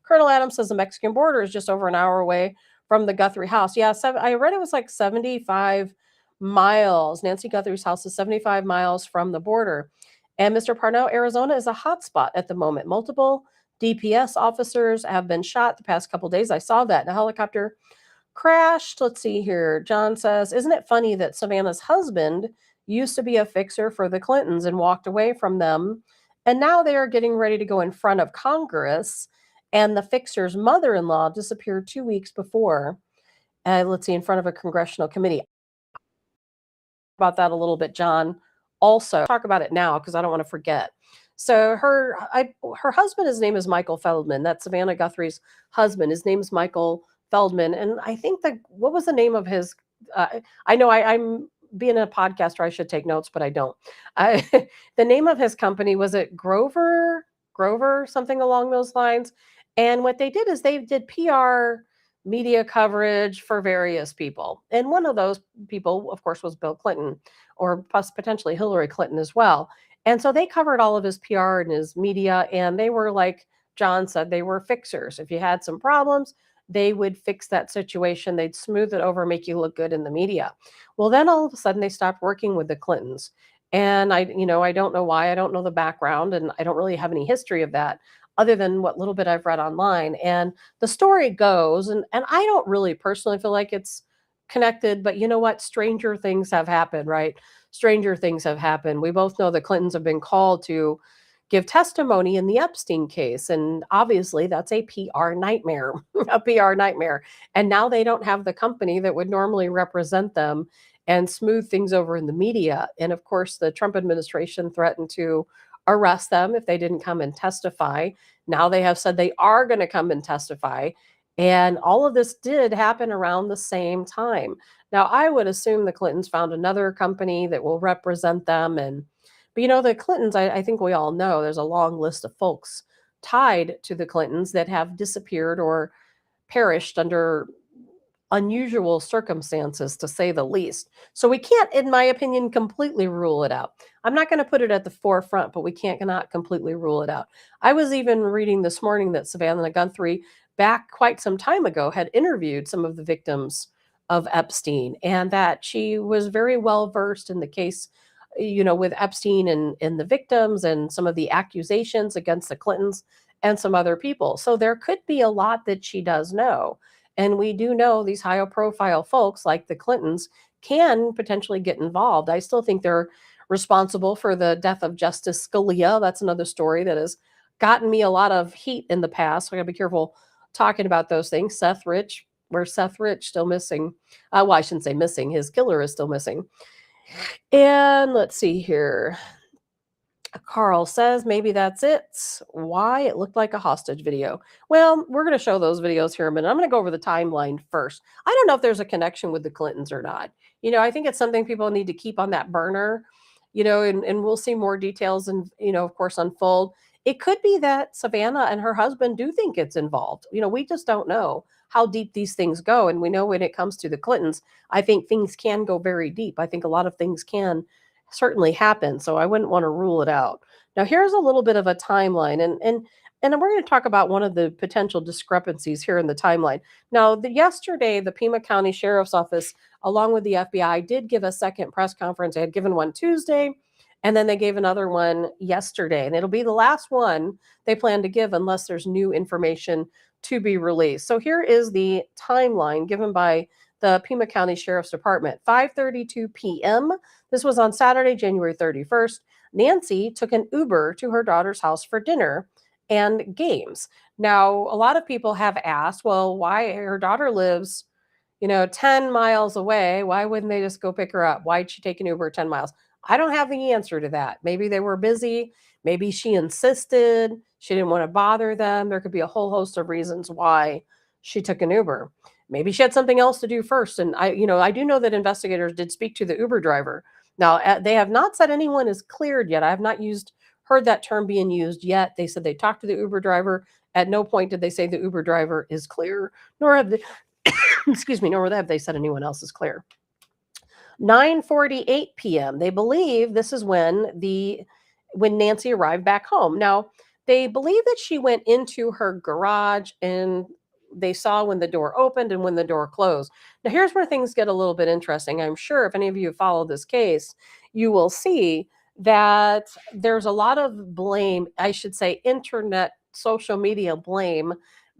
Colonel Adams says the Mexican border is just over an hour away from the Guthrie house. Yeah, I read it was like 75 miles. Nancy Guthrie's house is 75 miles from the border. And Mr. Parnell, Arizona is a hot spot at the moment. Multiple DPS officers have been shot the past couple days. I saw that. A helicopter crashed. Let's see here. John says, isn't it funny that Savannah's husband used to be a fixer for the Clintons and walked away from them? And now they are getting ready to go in front of Congress. And the fixer's mother-in-law disappeared 2 weeks before. Let's see, in front of a congressional committee. About that a little bit, John. Also, talk about it now because I don't want to forget. So her husband, his name is Michael Feldman. That's Savannah Guthrie's husband. His name is Michael Feldman. And I think what was the name of his, I know I'm being a podcaster, I should take notes, but I don't. The name of his company, was it Grover, something along those lines. And what they did is they did PR media coverage for various people. And one of those people, of course, was Bill Clinton, or potentially Hillary Clinton as well. And so they covered all of his PR and his media, and they were, like John said, they were fixers. If you had some problems, they would fix that situation. They'd smooth it over, make you look good in the media. Well, then all of a sudden they stopped working with the Clintons. And I don't know why. I don't know the background, and I don't really have any history of that other than what little bit I've read online. And the story goes, and I don't really personally feel like it's connected, but you know what? Stranger things have happened, right? Stranger things have happened. We both know the Clintons have been called to give testimony in the Epstein case. And obviously, that's a PR nightmare, a PR nightmare. And now they don't have the company that would normally represent them and smooth things over in the media. And of course, the Trump administration threatened to arrest them if they didn't come and testify. Now they have said they are going to come and testify. And all of this did happen around the same time. Now, I would assume the Clintons found another company that will represent them. But the Clintons, I think we all know there's a long list of folks tied to the Clintons that have disappeared or perished under unusual circumstances, to say the least. So we can't, in my opinion, completely rule it out. I'm not going to put it at the forefront, but we cannot completely rule it out. I was even reading this morning that Savannah Guthrie, back quite some time ago, had interviewed some of the victims of Epstein, and that she was very well versed in the case, with Epstein and the victims and some of the accusations against the Clintons and some other people. So there could be a lot that she does know. And we do know these high profile folks like the Clintons can potentially get involved. I still think they're responsible for the death of Justice Scalia. That's another story that has gotten me a lot of heat in the past. So I gotta be careful talking about those things. Seth Rich, where's Seth Rich? Still missing. Well, I shouldn't say missing. His killer is still missing. And let's see here. Carl says maybe that's it. Why? It looked like a hostage video. Well, we're going to show those videos here in a minute. I'm going to go over the timeline first. I don't know if there's a connection with the Clintons or not. I think it's something people need to keep on that burner, and we'll see more details and, of course, unfold. It could be that Savannah and her husband do think it's involved. We just don't know how deep these things go. And we know when it comes to the Clintons, I think things can go very deep. I think a lot of things can certainly happen. So I wouldn't want to rule it out. Now, here's a little bit of a timeline, and we're going to talk about one of the potential discrepancies here in the timeline. Now, yesterday, the Pima County Sheriff's Office, along with the FBI, did give a second press conference. They had given one Tuesday, and then they gave another one yesterday. And it'll be the last one they plan to give unless there's new information to be released. So here is the timeline given by the Pima County Sheriff's Department. 5:32 p.m. This was on Saturday, January 31st. Nancy took an Uber to her daughter's house for dinner and games. Now, a lot of people have asked, well, why her daughter lives, 10 miles away. Why wouldn't they just go pick her up? Why'd she take an Uber 10 miles? I don't have the answer to that. Maybe they were busy. Maybe she insisted. She didn't want to bother them. There could be a whole host of reasons why she took an Uber. Maybe she had something else to do first. And I do know that investigators did speak to the Uber driver. Now, they have not said anyone is cleared yet. I have not heard that term being used yet. They said they talked to the Uber driver. At no point did they say the Uber driver is clear, nor have they, excuse me, nor have they said anyone else is clear. 9:48 p.m. They believe this is when Nancy arrived back home. Now, they believe that she went into her garage and they saw when the door opened and when the door closed. Now, here's where things get a little bit interesting. I'm sure if any of you follow this case, you will see that there's a lot of blame, I should say internet, social media blame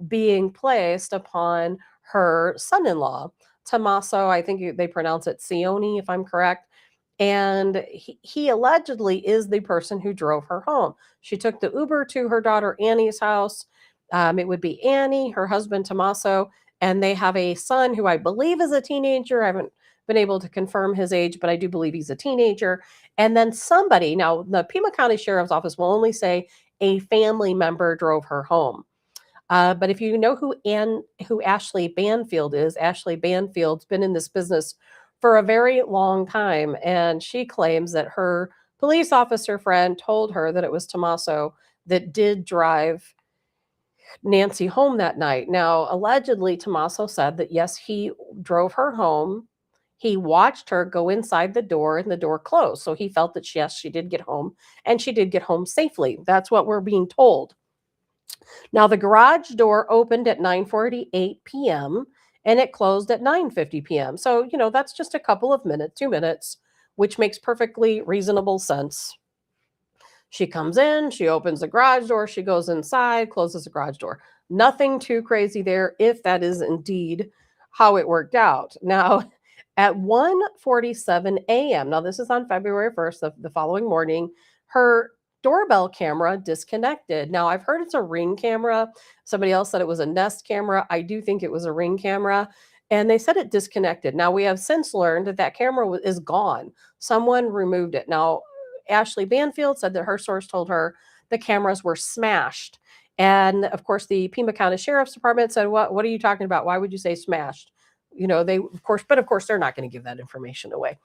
being placed upon her son-in-law, Tommaso. I think they pronounce it Sioni, if I'm correct. And he allegedly is the person who drove her home. She took the Uber to her daughter Annie's house. It would be Annie, her husband Tommaso, and they have a son who I believe is a teenager. I haven't been able to confirm his age, but I do believe he's a teenager. And then somebody, now the Pima County Sheriff's Office will only say a family member drove her home. But if you know who Ashley Banfield is, Ashley Banfield's been in this business for a very long time, and she claims that her police officer friend told her that it was Tommaso that did drive Nancy home that night. Now, allegedly, Tommaso said that yes, he drove her home. He watched her go inside the door and the door closed. So he felt that yes, she did get home and she did get home safely. That's what we're being told. Now, the garage door opened at 9:48 p.m. and it closed at 9:50 p.m. So, that's just a couple of minutes, 2 minutes, which makes perfectly reasonable sense. She comes in, she opens the garage door, she goes inside, closes the garage door. Nothing too crazy there if that is indeed how it worked out. Now, at 1:47 a.m., now this is on February 1st, the following morning, her doorbell camera disconnected. Now, I've heard it's a Ring camera. Somebody else said it was a Nest camera. I do think it was a Ring camera. And they said it disconnected. Now, we have since learned that camera is gone. Someone removed it. Now, Ashley Banfield said that her source told her the cameras were smashed. And of course, the Pima County Sheriff's Department said, What are you talking about? Why would you say smashed? They, of course, they're not going to give that information away.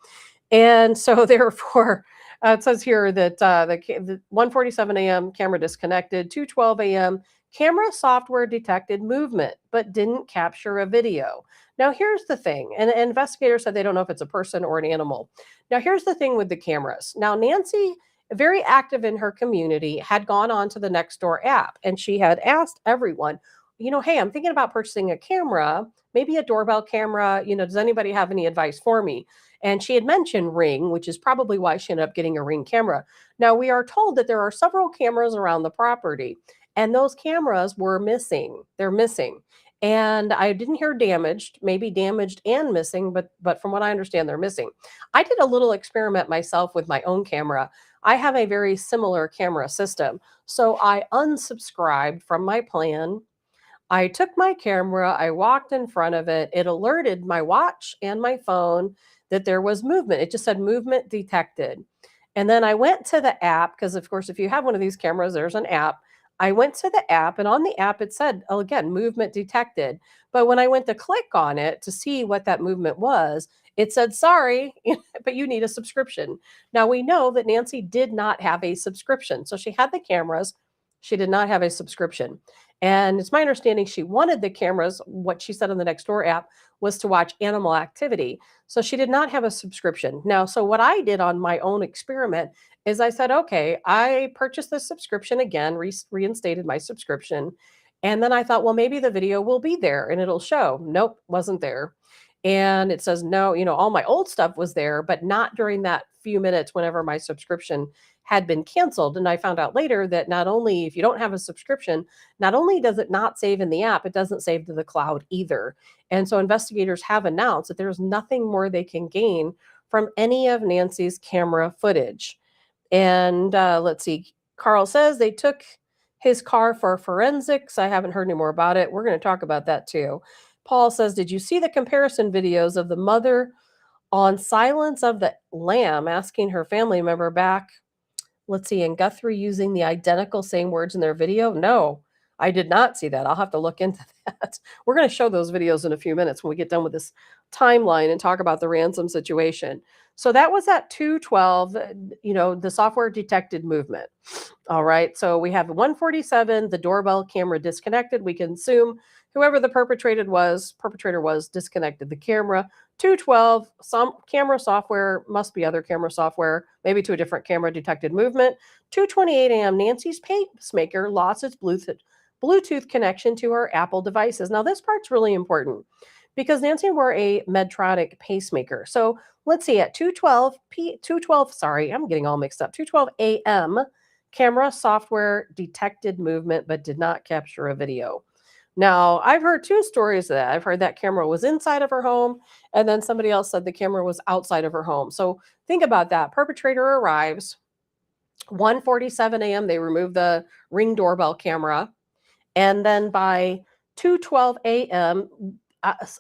And so, therefore, it says here that the 1:47 a.m. camera disconnected, 2:12 a.m. camera software detected movement, but didn't capture a video. Now, here's the thing, and investigators said they don't know if it's a person or an animal. Now, here's the thing with the cameras. Now, Nancy, very active in her community, had gone on to the Nextdoor app, and she had asked everyone, hey, I'm thinking about purchasing a camera, maybe a doorbell camera. Does anybody have any advice for me? And she had mentioned Ring, which is probably why she ended up getting a Ring camera. Now, we are told that there are several cameras around the property, and those cameras were missing. They're missing. And I didn't hear damaged, maybe damaged and missing, but from what I understand, they're missing. I did a little experiment myself with my own camera. I have a very similar camera system. So I unsubscribed from my plan. I took my camera, I walked in front of it. It alerted my watch and my phone that there was movement. It just said movement detected. And then I went to the app, because of course, if you have one of these cameras, there's an app. I went to the app, and on the app, it said, again, movement detected. But when I went to click on it to see what that movement was, it said, sorry, but you need a subscription. Now, we know that Nancy did not have a subscription. So she had the cameras. She did not have a subscription. And it's my understanding she wanted the cameras. What she said on the Nextdoor app was to watch animal activity. So she did not have a subscription. Now, so what I did on my own experiment is I said, okay, I purchased this subscription again, reinstated my subscription. And then I thought, well, maybe the video will be there and it'll show. Nope, wasn't there. And it says, no, all my old stuff was there, but not during that few minutes whenever my subscription had been canceled. And I found out later that not only if you don't have a subscription, not only does it not save in the app, it doesn't save to the cloud either. And so investigators have announced that there's nothing more they can gain from any of Nancy's camera footage. And let's see, Carl says they took his car for forensics. I haven't heard any more about it. We're going to talk about that too. Paul says, did you see the comparison videos of the mother on Silence of the Lamb asking her family member back, let's see, and Guthrie using the identical same words in their video? No, I did not see that. I'll have to look into that. We're going to show those videos in a few minutes when we get done with this timeline and talk about the ransom situation. So that was at 2:12, the software detected movement. All right. So we have 1:47, the doorbell camera disconnected. We can assume whoever the perpetrator was disconnected the camera. 2:12, some camera software, must be other camera software, maybe to a different camera detected movement. 2:28 a.m., Nancy's pacemaker lost its Bluetooth connection to her Apple devices. Now, this part's really important because Nancy wore a Medtronic pacemaker. So let's see, at 2:12, sorry, I'm getting all mixed up. 2:12 a.m., camera software detected movement but did not capture a video. Now, I've heard two stories of that. I've heard that camera was inside of her home, and then somebody else said the camera was outside of her home. So think about that. Perpetrator arrives, 1:47 a.m., they remove the Ring doorbell camera, and then by 2:12 a.m.,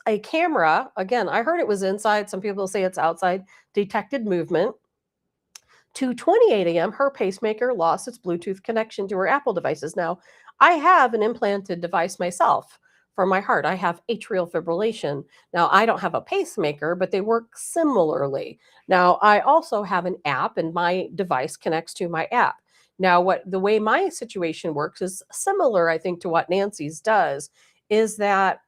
a camera, again, I heard it was inside, some people say it's outside, detected movement. 2:28 a.m., her pacemaker lost its Bluetooth connection to her Apple devices. Now, I have an implanted device myself for my heart. I have atrial fibrillation. Now, I don't have a pacemaker, but they work similarly. Now, I also have an app, and my device connects to my app. Now, the way my situation works is similar, I think, to what Nancy's does, is that,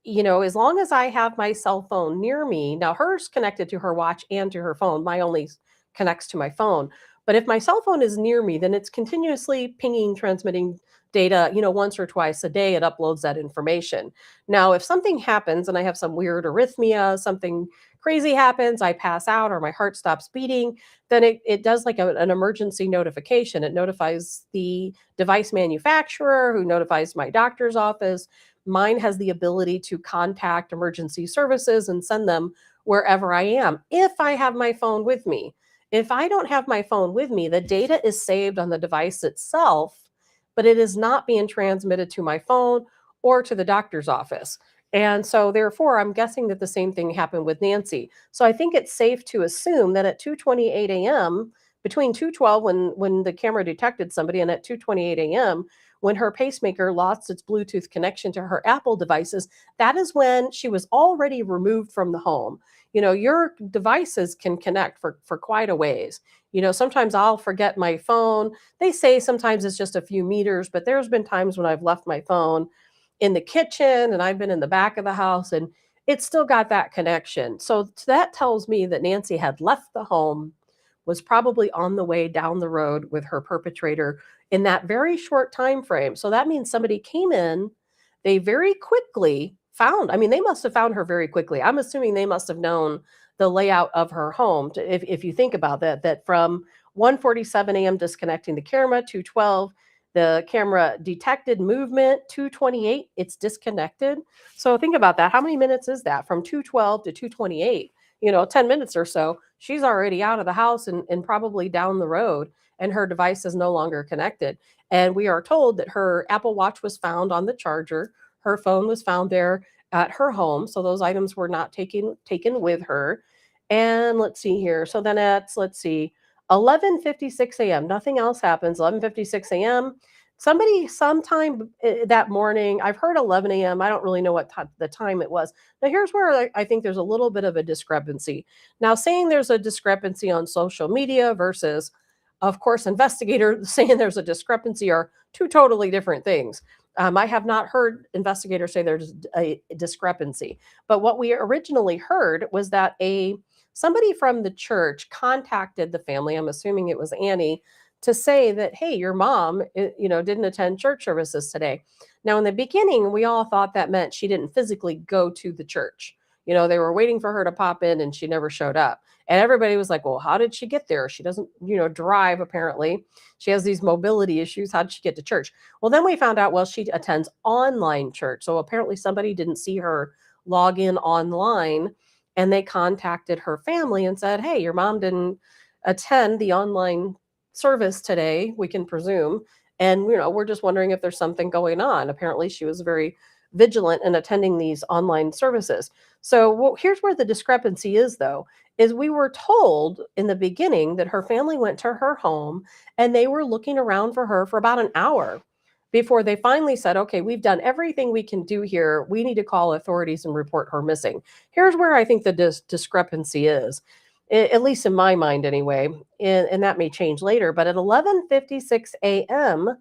as long as I have my cell phone near me, now hers connected to her watch and to her phone, my only connects to my phone. But if my cell phone is near me, then it's continuously pinging, transmitting data, once or twice a day, it uploads that information. Now, if something happens and I have some weird arrhythmia, something crazy happens, I pass out or my heart stops beating, then it does like an emergency notification. It notifies the device manufacturer, who notifies my doctor's office. Mine has the ability to contact emergency services and send them wherever I am if I have my phone with me. If I don't have my phone with me, the data is saved on the device itself, but it is not being transmitted to my phone or to the doctor's office. And so therefore, I'm guessing that the same thing happened with Nancy. So I think it's safe to assume that at 2:28 a.m., between 2:12 when the camera detected somebody and at 2:28 a.m., when her pacemaker lost its Bluetooth connection to her Apple devices, that is when she was already removed from the home. Your devices can connect for quite a ways. Sometimes I'll forget my phone. They say sometimes it's just a few meters, but there's been times when I've left my phone in the kitchen and I've been in the back of the house and it's still got that connection. So that tells me that Nancy had left the home, was probably on the way down the road with her perpetrator in that very short time frame. So that means somebody came in, they very quickly found, they must have found her very quickly. I'm assuming they must have known the layout of her home. If you think about that from 1:47 a.m. disconnecting the camera, 2:12 the camera detected movement, 2:28 it's disconnected. So think about that. How many minutes is that from 2:12 to 2:28? 10 minutes or so, she's already out of the house and probably down the road, and her device is no longer connected. And we are told that her Apple Watch was found on the charger. Her phone was found there at her home. So those items were not taken with her. And let's see here. So then let's see, 11:56 a.m. Nothing else happens. 11:56 a.m. Somebody sometime that morning, I've heard 11 a.m. I don't really know what the time it was. Now, here's where I think there's a little bit of a discrepancy. Now, saying there's a discrepancy on social media versus, of course, investigators saying there's a discrepancy are two totally different things. I have not heard investigators say there's a discrepancy. But what we originally heard was that somebody from the church contacted the family, I'm assuming it was Annie, to say that, hey, your mom, didn't attend church services today. Now, in the beginning, we all thought that meant she didn't physically go to the church. They were waiting for her to pop in and she never showed up. And everybody was like, well, how did she get there? She doesn't, drive, apparently. She has these mobility issues. How did she get to church? Well, then we found out, well, she attends online church. So apparently somebody didn't see her log in online, and they contacted her family and said, hey, your mom didn't attend the online service today, we can presume. And, we're just wondering if there's something going on. Apparently she was very vigilant in attending these online services. So here's where the discrepancy is, though, is we were told in the beginning that her family went to her home and they were looking around for her for about an hour before they finally said, okay, we've done everything we can do here. We need to call authorities and report her missing. Here's where I think the discrepancy is, at least in my mind anyway, and that may change later. But at 11:56 a.m.,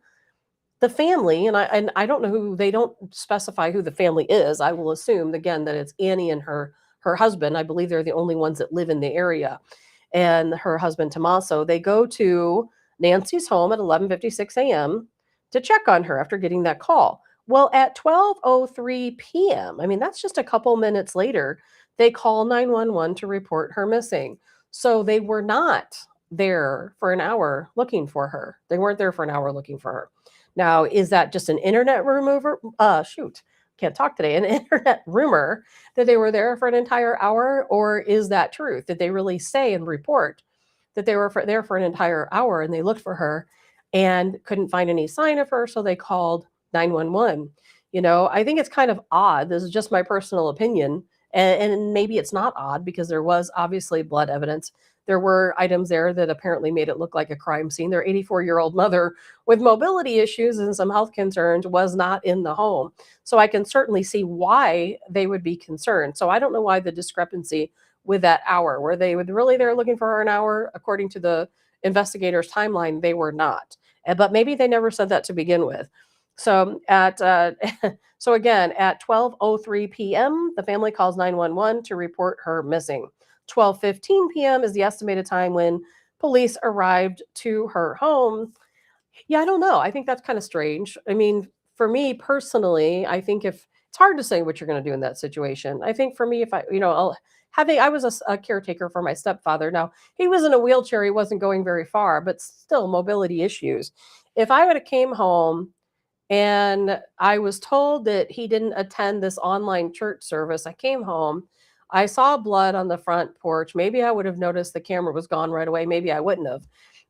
the family, and I don't know who, they don't specify who the family is. I will assume, again, that it's Annie and her husband. I believe they're the only ones that live in the area. And her husband, Tommaso, they go to Nancy's home at 11:56 a.m. to check on her after getting that call. Well, at 12:03 p.m., that's just a couple minutes later, they call 911 to report her missing. So they were not there for an hour looking for her. They weren't there for an hour looking for her. Now, is that just an internet rumor? Can't talk today. An internet rumor that they were there for an entire hour, or is that truth? Did they really say and report that they were there for an entire hour and they looked for her and couldn't find any sign of her, so they called 911? I think it's kind of odd. This is just my personal opinion, and maybe it's not odd because there was obviously blood evidence. There were items there that apparently made it look like a crime scene. Their 84-year-old mother with mobility issues and some health concerns was not in the home. So I can certainly see why they would be concerned. So I don't know why the discrepancy with that hour. Were they really there looking for her an hour? According to the investigators' timeline, they were not. but maybe they never said that to begin with. So so again, at 12:03 p.m., the family calls 911 to report her missing. 12:15 p.m. is the estimated time when police arrived to her home. Yeah, I don't know. I think that's kind of strange. I mean, for me personally, I think if it's hard to say what you're going to do in that situation. I think for me, if I, having, I was a caretaker for my stepfather. Now, he was in a wheelchair. He wasn't going very far, but still mobility issues. If I would have came home and I was told that he didn't attend this online church service, I came home, I saw blood on the front porch. Maybe I would have noticed the camera was gone right away. Maybe I wouldn't have.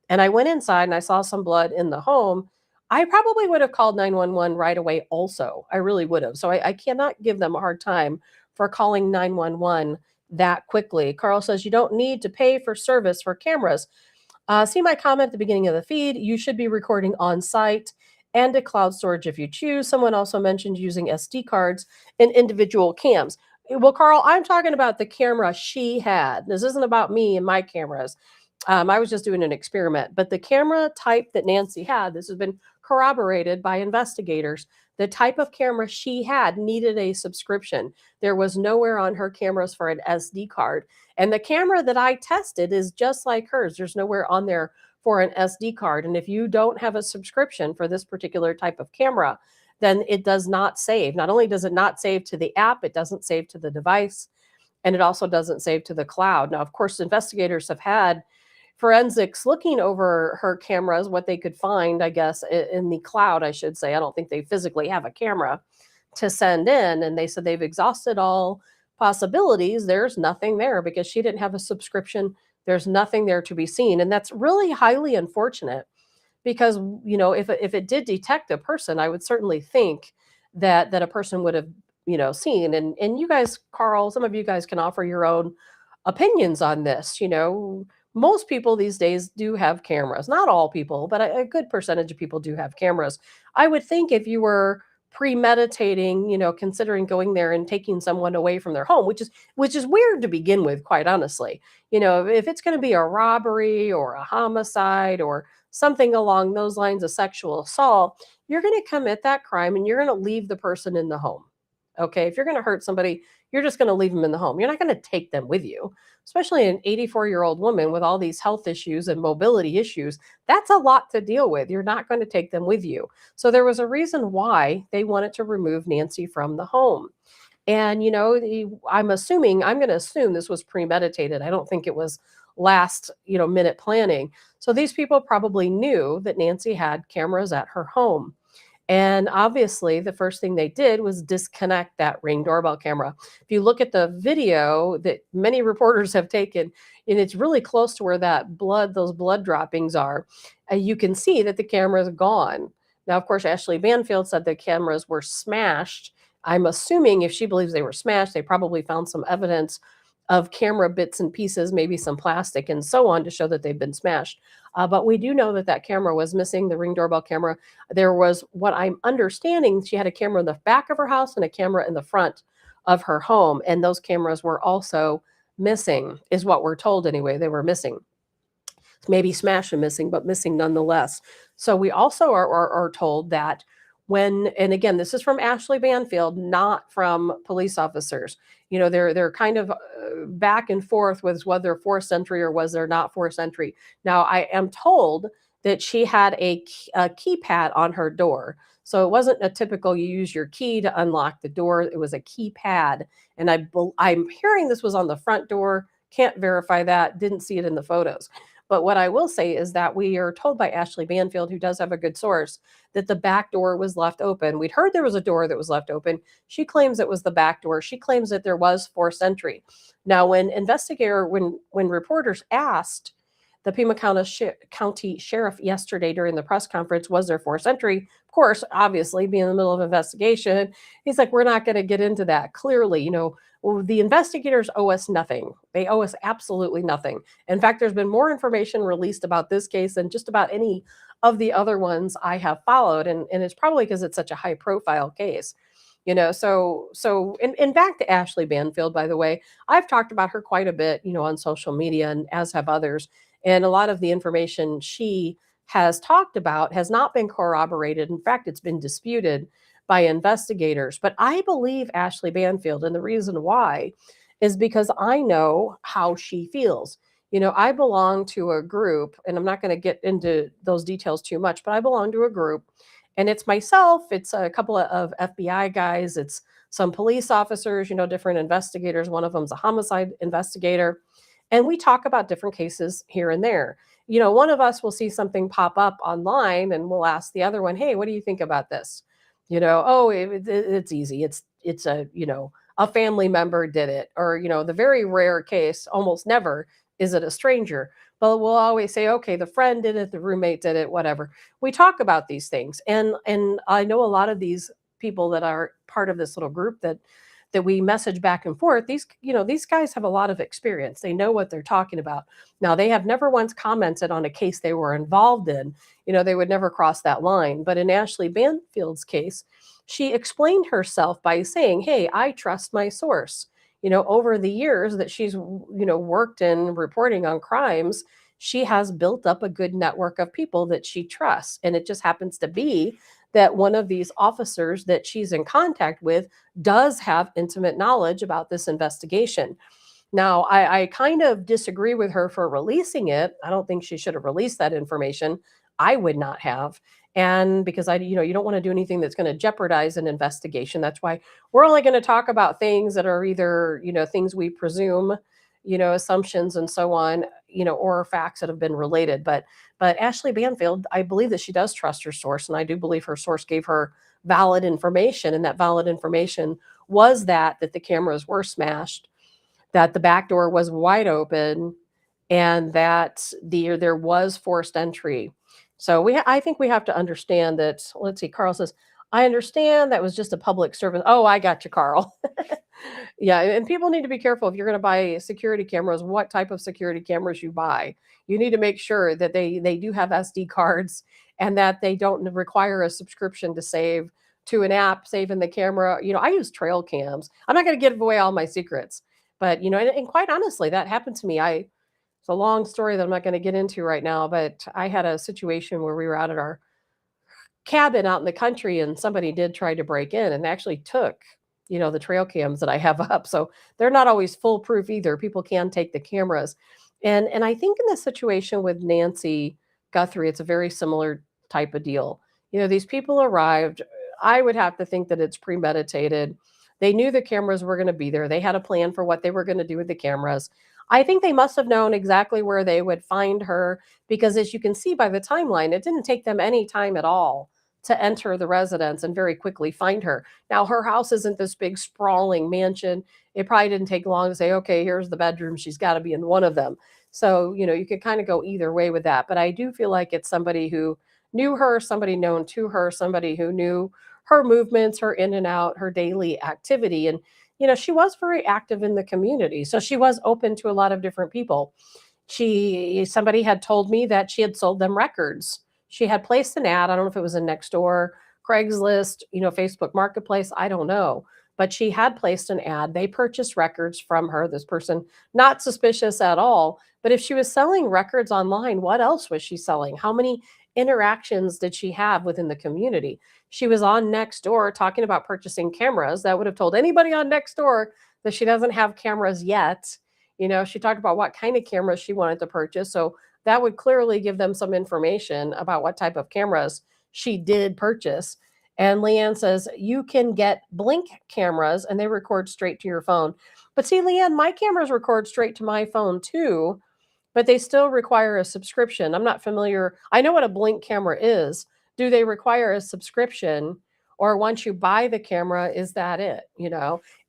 And I went inside and I saw some blood in the home. I probably would have called 911 right away also. I really would have. So I cannot give them a hard time for calling 911 that quickly. Carl says you don't need to pay for service for cameras. See my comment at the beginning of the feed. You should be recording on site and to cloud storage if you choose. Someone also mentioned using SD cards in individual cams. Well, Carl, I'm talking about the camera she had. This isn't about me and my cameras. I was just doing an experiment, but the camera type that Nancy had, this has been corroborated by investigators. The type of camera she had needed a subscription. There was nowhere on her cameras for an SD card. And the camera that I tested is just like hers. There's nowhere on there for an SD card. And if you don't have a subscription for this particular type of camera, then it does not save. Not only does it not save to the app, it doesn't save to the device, and it also doesn't save to the cloud. Now, of course, investigators have had forensics looking over her cameras, what they could find, I guess, in the cloud, I should say. I don't think they physically have a camera to send in. And they said they've exhausted all possibilities. There's nothing there because she didn't have a subscription. There's nothing there to be seen. And that's really highly unfortunate because, if it did detect a person, I would certainly think that a person would have, seen. And you guys, Carl, some of you guys can offer your own opinions on this. Most people these days do have cameras. Not all people, but a good percentage of people do have cameras. I would think if you were premeditating, considering going there and taking someone away from their home, which is weird to begin with, quite honestly. If it's going to be a robbery or a homicide or something along those lines of sexual assault, you're going to commit that crime and you're going to leave the person in the home. Okay, if you're going to hurt somebody, you're just going to leave them in the home. You're not going to take them with you, especially an 84-year-old woman with all these health issues and mobility issues. That's a lot to deal with. You're not going to take them with you. So there was a reason why they wanted to remove Nancy from the home. And, I'm going to assume this was premeditated. I don't think it was last, minute planning. So these people probably knew that Nancy had cameras at her home. And obviously, the first thing they did was disconnect that Ring doorbell camera. If you look at the video that many reporters have taken, and it's really close to where those blood droppings are, you can see that the camera is gone. Now, of course, Ashley Banfield said the cameras were smashed. I'm assuming if she believes they were smashed, they probably found some evidence of camera bits and pieces, maybe some plastic and so on to show that they've been smashed. But we do know that camera was missing, the Ring doorbell camera. There was, what I'm understanding, she had a camera in the back of her house and a camera in the front of her home. And those cameras were also missing, is what we're told anyway. They were missing. Maybe smashed and missing, but missing nonetheless. So we also are told that and again, this is from Ashley Banfield, not from police officers. They're kind of back and forth with whether forced entry or was there not forced entry. Now, I am told that she had a keypad on her door. So it wasn't a typical, you use your key to unlock the door. It was a keypad. And I'm hearing this was on the front door. Can't verify that. Didn't see it in the photos. But what I will say is that we are told by Ashley Banfield, who does have a good source, that the back door was left open. We'd heard there was a door that was left open. She claims it was the back door. She claims that there was forced entry. Now, when reporters asked the Pima County Sheriff yesterday during the press conference, was there forced entry? Of course, obviously, being in the middle of investigation, he's like, we're not going to get into that. Clearly, the investigators owe us nothing. They owe us absolutely nothing. In fact, there's been more information released about this case than just about any of the other ones I have followed. And it's probably because it's such a high profile case. So back to Ashley Banfield, by the way, I've talked about her quite a bit, on social media, and as have others. And a lot of the information she has talked about has not been corroborated. In fact, it's been disputed by investigators. But I believe Ashley Banfield, and the reason why is because I know how she feels. I belong to a group, and I'm not going to get into those details too much, but I belong to a group, and it's myself, it's a couple of FBI guys, it's some police officers, different investigators. One of them's a homicide investigator. And we talk about different cases here and there. One of us will see something pop up online and we'll ask the other one, hey, what do you think about this? Oh, it's easy. It's a family member did it. Or, the very rare case, almost never is it a stranger. But we'll always say, okay, the friend did it, the roommate did it, whatever. We talk about these things. And I know a lot of these people that are part of this little group that we message back and forth. These guys have a lot of experience. They know what they're talking about. Now, they have never once commented on a case they were involved in. They would never cross that line. But in Ashley Banfield's case, she explained herself by saying, hey, I trust my source. Over the years that she's, worked in reporting on crimes, she has built up a good network of people that she trusts. And it just happens to be that one of these officers that she's in contact with does have intimate knowledge about this investigation. Now, I kind of disagree with her for releasing it. I don't think she should have released that information. I would not have. And because you don't want to do anything that's going to jeopardize an investigation. That's why we're only going to talk about things that are either, things we presume, assumptions and so on, or facts that have been related. But Ashley Banfield, I believe that she does trust her source, and I do believe her source gave her valid information, and that valid information was that the cameras were smashed, that the back door was wide open, and that there was forced entry. So I think we have to understand that. Let's see, Carl says, I understand that was just a public service. Oh, I got you, Carl. Yeah, and people need to be careful if you're going to buy security cameras, what type of security cameras you buy. You need to make sure that they do have SD cards and that they don't require a subscription to save to an app, saving the camera. I use trail cams. I'm not going to give away all my secrets, but and quite honestly, that happened to me. It's a long story that I'm not going to get into right now, but I had a situation where we were out at our cabin out in the country and somebody did try to break in and actually took the trail cams that I have up. So they're not always foolproof either. People can take the cameras. And I think in this situation with Nancy Guthrie, it's a very similar type of deal. These people arrived. I would have to think that it's premeditated. They knew the cameras were going to be there. They had a plan for what they were going to do with the cameras. I think they must have known exactly where they would find her because, as you can see by the timeline, it didn't take them any time at all to enter the residence and very quickly find her. Now, her house isn't this big sprawling mansion. It probably didn't take long to say, okay, here's the bedroom. She's got to be in one of them. So, you could kind of go either way with that. But I do feel like it's somebody who knew her, somebody known to her, somebody who knew her movements, her in and out, her daily activity. And, she was very active in the community. So she was open to a lot of different people. Somebody had told me that she had sold them records. She had placed an ad. I don't know if it was in Nextdoor, Craigslist, Facebook Marketplace. I don't know. But she had placed an ad. They purchased records from her. This person, not suspicious at all. But if she was selling records online, what else was she selling? How many interactions did she have within the community? She was on Nextdoor talking about purchasing cameras. That would have told anybody on Nextdoor that she doesn't have cameras yet. She talked about what kind of cameras she wanted to purchase. So that would clearly give them some information about what type of cameras she did purchase. And Leanne says, you can get Blink cameras and they record straight to your phone. But see, Leanne, my cameras record straight to my phone too, but they still require a subscription. I'm not familiar. I know what a Blink camera is. Do they require a subscription? Or once you buy the camera, is that it?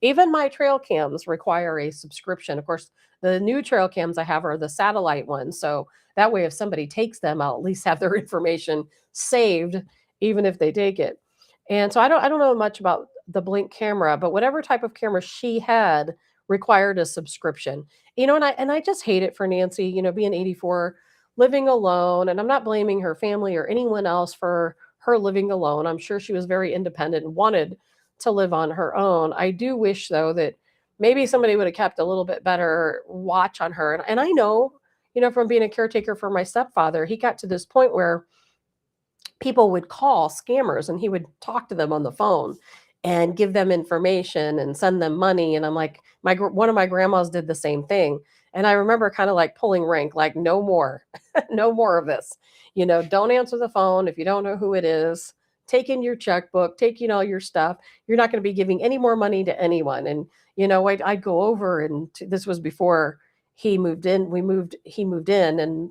Even my trail cams require a subscription. Of course, the new trail cams I have are the satellite ones. So that way, if somebody takes them, I'll at least have their information saved, even if they take it. And so I don't know much about the Blink camera, but whatever type of camera she had required a subscription. And I just hate it for Nancy, being 84, living alone. And I'm not blaming her family or anyone else for her living alone. I'm sure she was very independent and wanted to live on her own. I do wish, though, that maybe somebody would have kept a little bit better watch on her. And I know, from being a caretaker for my stepfather, he got to this point where people would call scammers and he would talk to them on the phone and give them information and send them money. And I'm like, one of my grandmas did the same thing. And I remember kind of like pulling rank, like, no more, no more of this. Don't answer the phone if you don't know who it is. Take in your checkbook, take in all your stuff. You're not going to be giving any more money to anyone. And, I'd go over, and this was before he moved in. He moved in, and,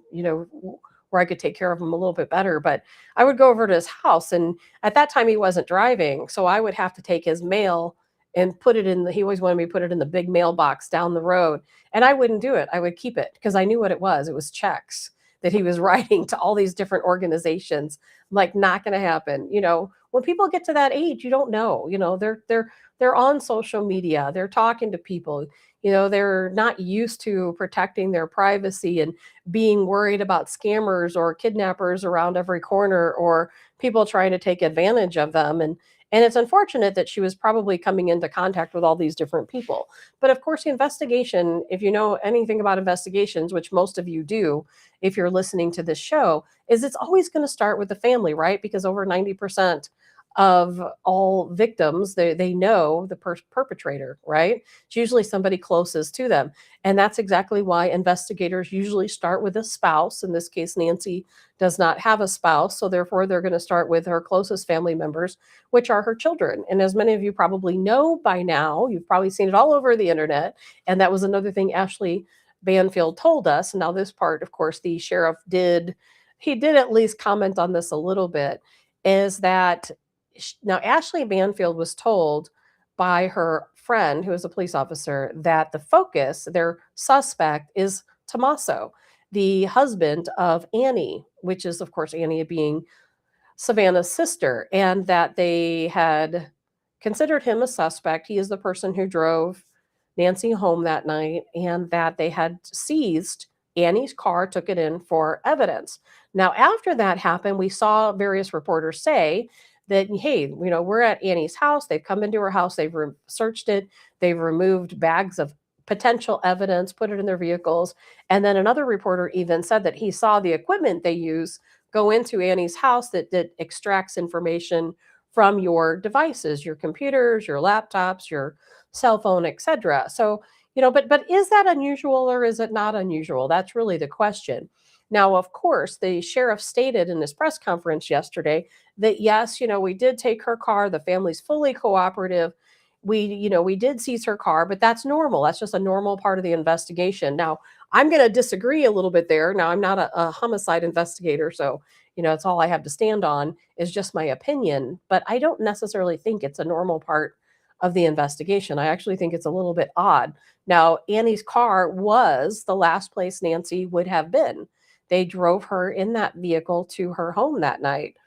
where I could take care of him a little bit better. But I would go over to his house, and at that time he wasn't driving, so I would have to take his mail and put it in he always wanted me to put it in the big mailbox down the road, and I wouldn't do it. I would keep it because I knew what it was. It was checks that he was writing to all these different organizations. Like, not going to happen. When people get to that age, you don't know. They're on social media. They're talking to people. They're not used to protecting their privacy and being worried about scammers or kidnappers around every corner, or people trying to take advantage of them. And it's unfortunate that she was probably coming into contact with all these different people. But of course, the investigation, if you know anything about investigations, which most of you do, if you're listening to this show, is it's always going to start with the family, right? Because over 90% of all victims, they know the perpetrator, right? It's usually somebody closest to them. And that's exactly why investigators usually start with a spouse. In this case, Nancy does not have a spouse, so therefore they're going to start with her closest family members, which are her children. And as many of you probably know by now, you've probably seen it all over the internet. And that was another thing Ashley Banfield told us. Now, this part, of course, the sheriff did at least comment on this a little bit, is that now Ashley Banfield was told by her friend, who is a police officer, that the focus, their suspect, is Tommaso, the husband of Annie, which is, of course, Annie being Savannah's sister, and that they had considered him a suspect. He is the person who drove Nancy home that night, and that they had seized Annie's car, took it in for evidence. Now, after that happened, we saw various reporters say that, hey, we're at Annie's house. They've come into her house. They've searched it. They've removed bags of potential evidence, put it in their vehicles. And then another reporter even said that he saw the equipment they use go into Annie's house that extracts information from your devices, your computers, your laptops, your cell phone, etc. So, but is that unusual or is it not unusual? That's really the question. Now, of course, the sheriff stated in his press conference yesterday that, yes, we did take her car. The family's fully cooperative. We did seize her car, but that's normal. That's just a normal part of the investigation. Now, I'm going to disagree a little bit there. Now, I'm not a homicide investigator, so, it's all I have to stand on is just my opinion, but I don't necessarily think it's a normal part of the investigation. I actually think it's a little bit odd. Now, Annie's car was the last place Nancy would have been. They drove her in that vehicle to her home that night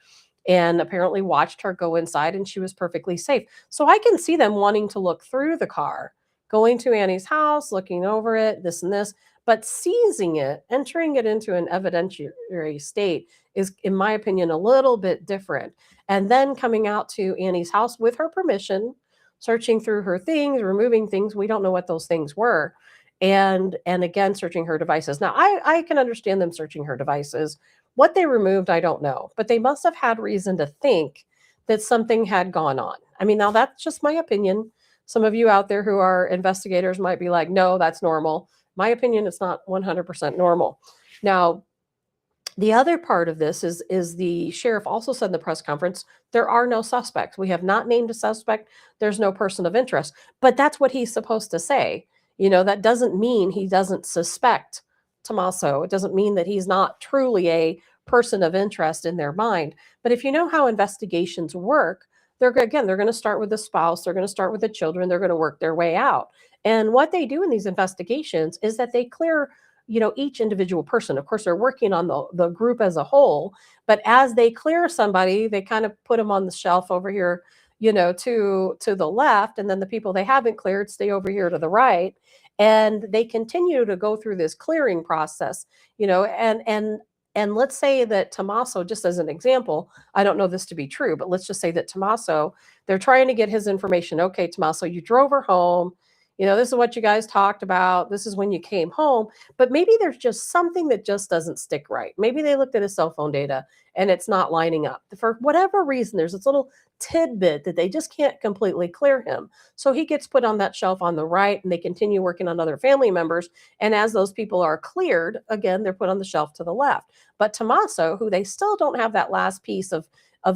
and apparently watched her go inside, and she was perfectly safe. So I can see them wanting to look through the car, going to Annie's house, looking over it, this and this, but seizing it, entering it into an evidentiary state is, in my opinion, a little bit different. And then coming out to Annie's house with her permission, searching through her things, removing things. We don't know what those things were. And again, searching her devices. Now, I can understand them searching her devices. What they removed, I don't know, but they must have had reason to think that something had gone on. I mean, now that's just my opinion. Some of you out there who are investigators might be like, no, that's normal. My opinion, it's not 100% normal. Now, the other part of this is the sheriff also said in the press conference, there are no suspects. We have not named a suspect. There's no person of interest. But that's what he's supposed to say. That doesn't mean he doesn't suspect Tommaso. It doesn't mean that he's not truly a person of interest in their mind. But if you know how investigations work, they're going to start with the spouse. They're going to start with the children. They're going to work their way out. And what they do in these investigations is that they clear each individual person. Of course, they're working on the group as a whole, but as they clear somebody, they kind of put them on the shelf over here, to the left, and then the people they haven't cleared stay over here to the right, and they continue to go through this clearing process, and let's say that Tommaso, just as an example, I don't know this to be true, but let's just say that Tommaso, they're trying to get his information. Okay, Tommaso, you drove her home. This is what you guys talked about. This is when you came home. But maybe there's just something that just doesn't stick right. Maybe they looked at his cell phone data and it's not lining up. For whatever reason, there's this little tidbit that they just can't completely clear him. So he gets put on that shelf on the right and they continue working on other family members. And as those people are cleared, again, they're put on the shelf to the left. But Tommaso, who they still don't have that last piece of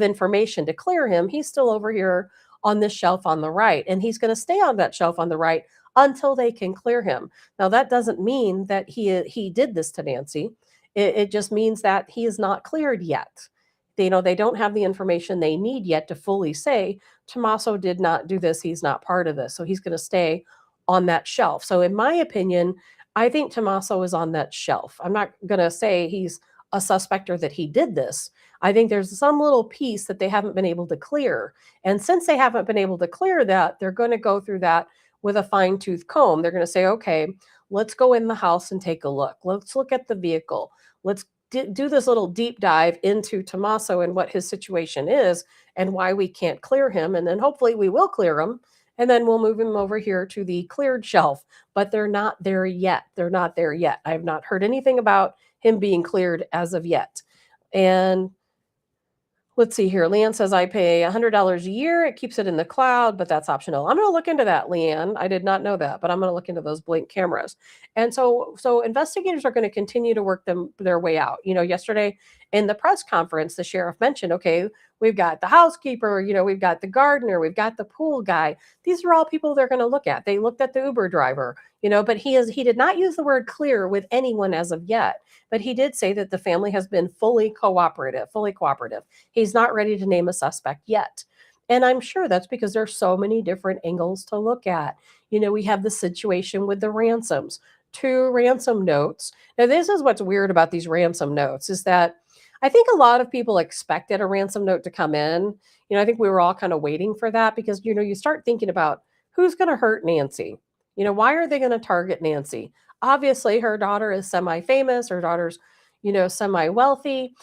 information to clear him, he's still over here on this shelf on the right. And he's going to stay on that shelf on the right until they can clear him. Now, that doesn't mean that he did this to Nancy. It just means that he is not cleared yet. They don't have the information they need yet to fully say, Tommaso did not do this. He's not part of this. So he's going to stay on that shelf. So in my opinion, I think Tommaso is on that shelf. I'm not going to say he's a suspect or that he did this. I think there's some little piece that they haven't been able to clear. And since they haven't been able to clear that, they're going to go through that with a fine-tooth comb. They're going to say, okay, let's go in the house and take a look. Let's look at the vehicle. Let's do this little deep dive into Tommaso and what his situation is and why we can't clear him. And then hopefully we will clear him. And then we'll move him over here to the cleared shelf. But they're not there yet. They're not there yet. I have not heard anything about him being cleared as of yet. And let's see here. Leanne says, I pay $100 a year. It keeps it in the cloud, but that's optional. I'm going to look into that, Leanne. I did not know that, but I'm going to look into those Blink cameras. And so investigators are going to continue to work their way out. Yesterday in the press conference, the sheriff mentioned, okay, we've got the housekeeper, we've got the gardener, we've got the pool guy. These are all people they're going to look at. They looked at the Uber driver, but he did not use the word clear with anyone as of yet. But he did say that the family has been fully cooperative. He's not ready to name a suspect yet. And I'm sure that's because there's so many different angles to look at. We have the situation with the ransoms, 2 ransom notes. Now, this is what's weird about these ransom notes is that I think a lot of people expected a ransom note to come in. I think we were all kind of waiting for that because, you start thinking about who's going to hurt Nancy. Why are they going to target Nancy? Obviously, her daughter is semi-famous. Her daughter's, semi-wealthy,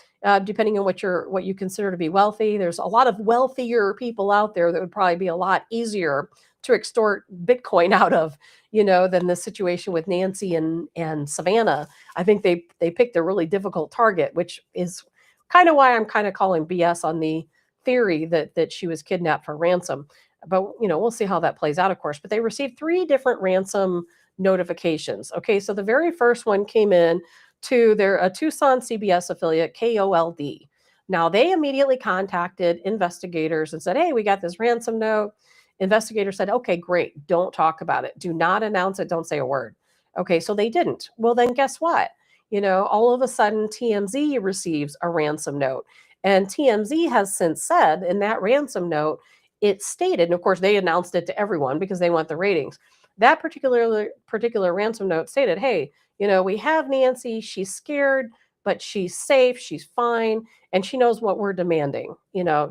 depending on what you consider to be wealthy. There's a lot of wealthier people out there that would probably be a lot easier to extort Bitcoin out of, than the situation with Nancy and Savannah. I think they picked a really difficult target, which is kind of why I'm kind of calling BS on the theory that she was kidnapped for ransom. But, we'll see how that plays out, of course. But they received 3 different ransom notifications. Okay, so the very first one came in to a Tucson CBS affiliate, KOLD. Now, they immediately contacted investigators and said, hey, we got this ransom note. Investigators said, okay, great. Don't talk about it. Do not announce it. Don't say a word. Okay, so they didn't. Well, then guess what? All of a sudden, TMZ receives a ransom note. And TMZ has since said in that ransom note, it stated, and of course, they announced it to everyone because they want the ratings. That particular ransom note stated, hey, we have Nancy. She's scared, but she's safe. She's fine. And she knows what we're demanding.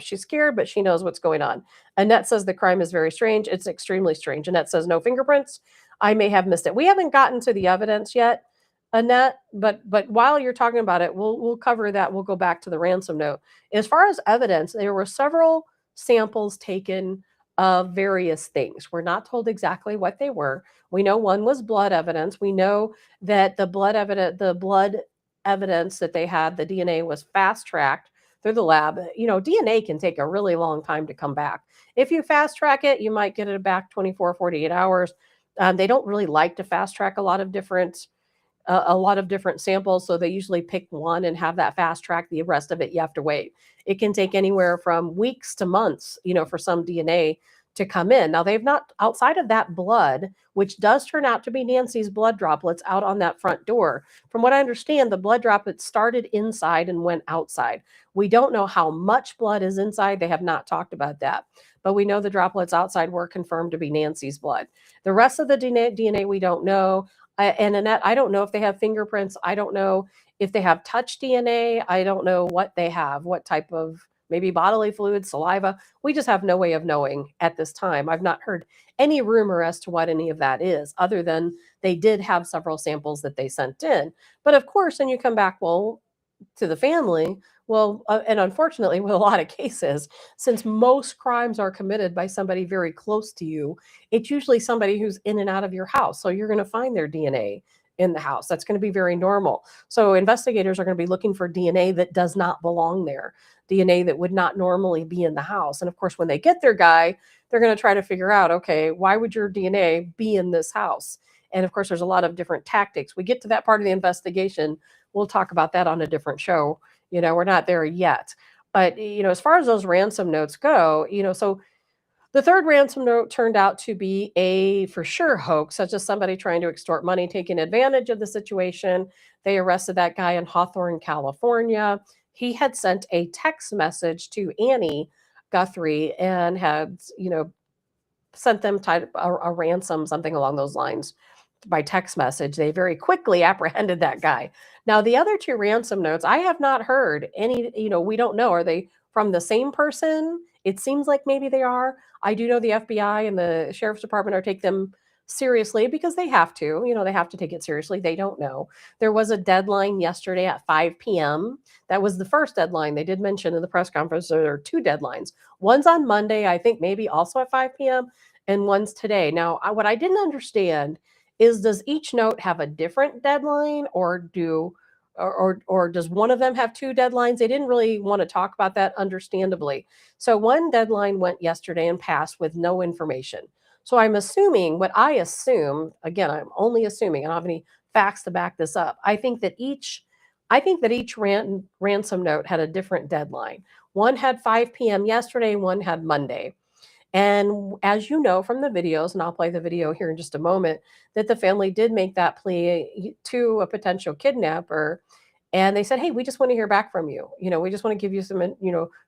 She's scared, but she knows what's going on. Annette says the crime is very strange. It's extremely strange. Annette says no fingerprints. I may have missed it. We haven't gotten to the evidence yet, Annette, but while you're talking about it, we'll cover that. We'll go back to the ransom note. As far as evidence, there were several samples taken of various things. We're not told exactly what they were. We know one was blood evidence. We know that the blood evidence that they had, the DNA was fast-tracked through the lab. DNA can take a really long time to come back. If you fast-track it, you might get it back 24, 48 hours. They don't really like to fast-track a lot of different samples, so they usually pick one and have that fast-track. The rest of it, you have to wait. It can take anywhere from weeks to months, for some DNA to come in. Now, they've not, outside of that blood, which does turn out to be Nancy's blood droplets out on that front door. From what I understand, the blood droplets started inside and went outside. We don't know how much blood is inside. They have not talked about that. But we know the droplets outside were confirmed to be Nancy's blood. The rest of the DNA we don't know. And Annette, I don't know if they have fingerprints. I don't know if they have touch DNA. I don't know what they have, what type of maybe bodily fluid, saliva. We just have no way of knowing at this time. I've not heard any rumor as to what any of that is, other than they did have several samples that they sent in. But of course, then you come back, well, to the family. Well, and unfortunately, with a lot of cases, since most crimes are committed by somebody very close to you, it's usually somebody who's in and out of your house. So you're going to find their DNA in the house. That's going to be very normal. So investigators are going to be looking for DNA that does not belong there, DNA that would not normally be in the house. And of course, when they get their guy, they're going to try to figure out, okay, why would your DNA be in this house? And of course, there's a lot of different tactics. We get to that part of the investigation. We'll talk about that on a different show. We're not there yet. But, as far as those ransom notes go, so the third ransom note turned out to be a for sure hoax, such as somebody trying to extort money, taking advantage of the situation. They arrested that guy in Hawthorne, California. He had sent a text message to Annie Guthrie and had, sent them a ransom, something along those lines, by text message. They very quickly apprehended that guy. Now, the other two ransom notes, I have not heard any, we don't know. Are they from the same person? It seems like maybe they are. I do know the FBI and the sheriff's department are take them seriously because they have to. They have to take it seriously. They don't know. There was a deadline yesterday at 5 p.m. That was the first deadline. They did mention in the press conference there are two deadlines. One's on Monday, I think maybe also at 5 p.m., and one's today. Now, what I didn't understand is, does each note have a different deadline, or does one of them have two deadlines? They didn't really want to talk about that, understandably. So one deadline went yesterday and passed with no information. So I'm assuming, again, I'm only assuming, I don't have any facts to back this up. I think that each ransom note had a different deadline. One had 5 p.m. yesterday, one had Monday. And as you know from the videos, and I'll play the video here in just a moment, that the family did make that plea to a potential kidnapper. And they said, hey, we just want to hear back from you. We just want to give you some,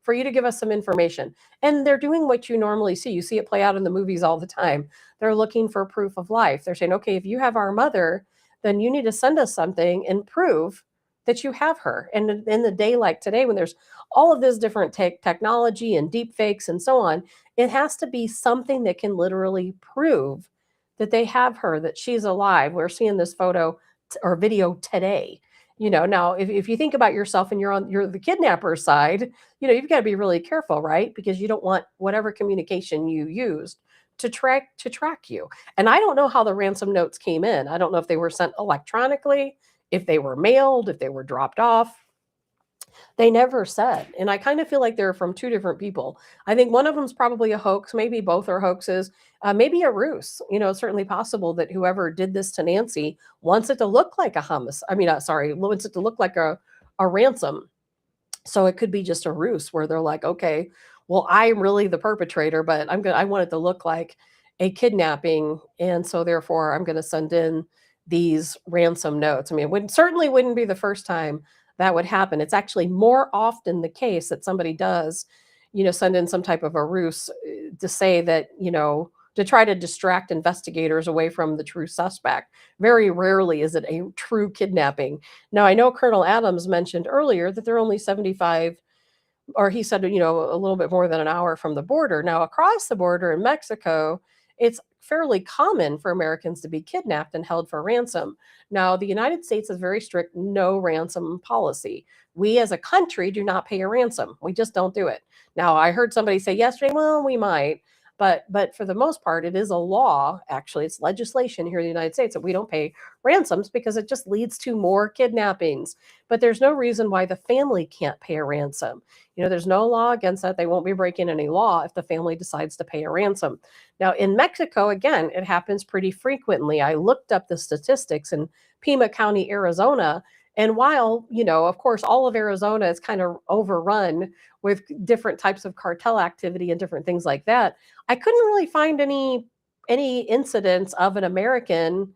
for you to give us some information. And they're doing what you normally see. You see it play out in the movies all the time. They're looking for proof of life. They're saying, okay, if you have our mother, then you need to send us something and prove that you have her. And in the day like today, when there's all of this different technology and deep fakes and so on, it has to be something that can literally prove that they have her, that she's alive. We're seeing this photo or video today. Now if you think about yourself and you're the kidnapper's side, you've got to be really careful, right? Because you don't want whatever communication you used to track you. And I don't know how the ransom notes came in. I don't know if they were sent electronically, if they were mailed, if they were dropped off. They never said. And I kind of feel like they're from two different people. I think one of them's probably a hoax. Maybe both are hoaxes. Maybe a ruse. It's certainly possible that whoever did this to Nancy wants it to look like a homicide. Wants it to look like a ransom. So it could be just a ruse where they're like, okay, well, I'm really the perpetrator, but I want it to look like a kidnapping. And so therefore I'm going to send in these ransom notes. It certainly wouldn't be the first time that would happen. It's actually more often the case that somebody does, send in some type of a ruse to say that, to try to distract investigators away from the true suspect. Very rarely is it a true kidnapping. Now, I know Colonel Adams mentioned earlier that they're only 75, or he said, a little bit more than an hour from the border. Now, across the border in Mexico, it's fairly common for Americans to be kidnapped and held for ransom. Now, the United States has very strict no ransom policy. We as a country do not pay a ransom. We just don't do it. Now, I heard somebody say yesterday, well, we might, but for the most part, it is a law. Actually, it's legislation here in the United States that we don't pay ransoms because it just leads to more kidnappings. But there's no reason why the family can't pay a ransom. There's no law against that. They won't be breaking any law if the family decides to pay a ransom. Now, in Mexico, again, it happens pretty frequently. I looked up the statistics in Pima County, Arizona. And while, of course, all of Arizona is kind of overrun with different types of cartel activity and different things like that, I couldn't really find any incidents of an American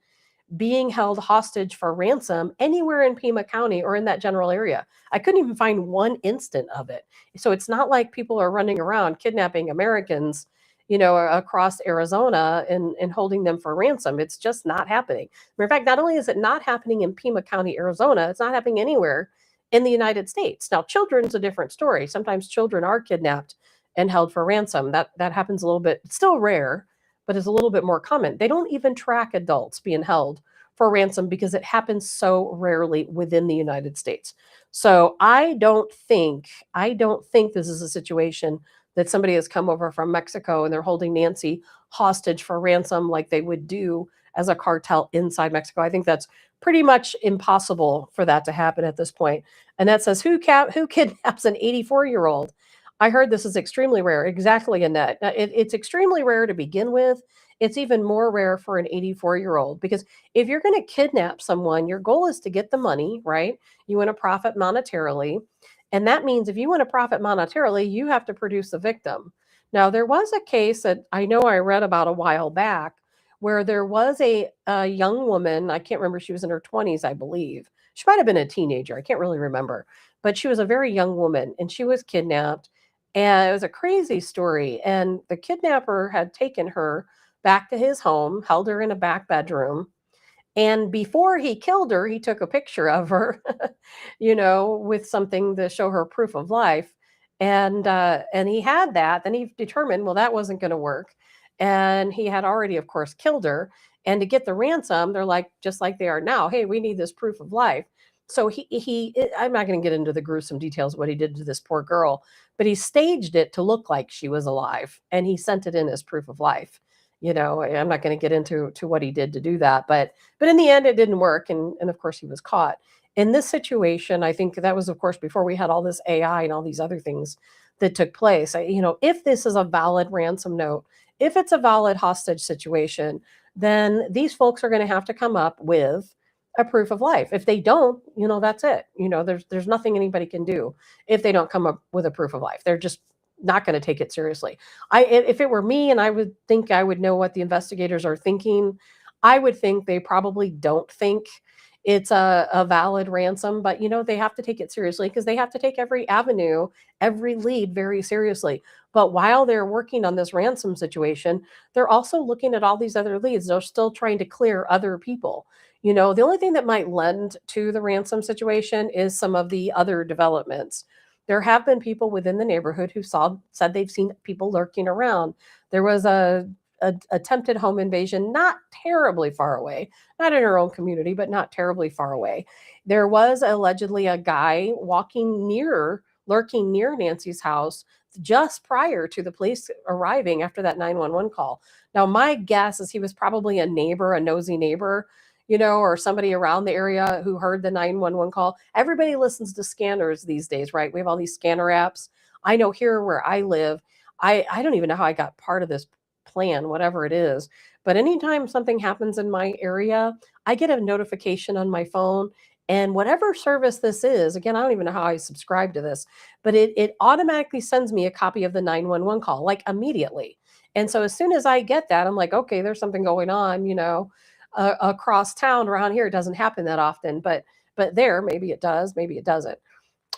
being held hostage for ransom anywhere in Pima County or in that general area. I couldn't even find one instant of it. So it's not like people are running around kidnapping Americans, across Arizona and holding them for ransom. It's just not happening. In fact, not only is it not happening in Pima County, Arizona, it's not happening anywhere in the United States. Now, children's a different story. Sometimes children are kidnapped and held for ransom. That happens a little bit. It's still rare, but it's a little bit more common. They don't even track adults being held for ransom because it happens so rarely within the United States. So I don't think this is a situation that somebody has come over from Mexico and they're holding Nancy hostage for ransom like they would do as a cartel inside Mexico. I think that's pretty much impossible for that to happen at this point. And that says who kidnaps an 84-year-old? I heard this is extremely rare. Exactly, Annette. Now, it's extremely rare to begin with. It's even more rare for an 84-year-old because if you're going to kidnap someone, your goal is to get the money, right? You want to profit monetarily. And that means if you want to profit monetarily, you have to produce a victim. Now, there was a case that I know I read about a while back where there was a young woman. I can't remember. She was in her 20s, I believe. She might have been a teenager. I can't really remember. But she was a very young woman and she was kidnapped. And it was a crazy story. And the kidnapper had taken her back to his home, held her in a back bedroom. And before he killed her, he took a picture of her, with something to show her proof of life. And he had that. Then he determined, well, that wasn't going to work. And he had already, of course, killed her. And to get the ransom, they're like, just like they are now, hey, we need this proof of life. So I'm not going to get into the gruesome details of what he did to this poor girl, but he staged it to look like she was alive and he sent it in as proof of life. I'm not going to get into what he did to do that, but in the end it didn't work, and of course he was caught. In this situation, I think that was, of course, before we had all this AI and all these other things that took place. If this is a valid ransom note, if it's a valid hostage situation, then these folks are going to have to come up with a proof of life. If they don't, that's it. There's nothing anybody can do if they don't come up with a proof of life. They're just not going to take it seriously. If it were me and I would think I would know what the investigators are thinking, I would think they probably don't think it's a valid ransom, but they have to take it seriously because they have to take every avenue, every lead very seriously. But while they're working on this ransom situation, they're also looking at all these other leads. They're still trying to clear other people. The only thing that might lend to the ransom situation is some of the other developments. There have been people within the neighborhood who said they've seen people lurking around. There was a attempted home invasion not terribly far away, not in her own community, but not terribly far away. There was allegedly a guy lurking near Nancy's house just prior to the police arriving after that 911 call. Now, my guess is he was probably a neighbor, a nosy neighbor, or somebody around the area who heard the 911 call. Everybody listens to scanners these days, right? We have all these scanner apps. I know here where I live, I don't even know how I got part of this plan, whatever it is. But anytime something happens in my area, I get a notification on my phone. And whatever service this is, again, I don't even know how I subscribe to this, but it automatically sends me a copy of the 911 call, like immediately. And so as soon as I get that, I'm like, okay, there's something going on, across town. Around here. It doesn't happen that often, but there, maybe it does, maybe it doesn't.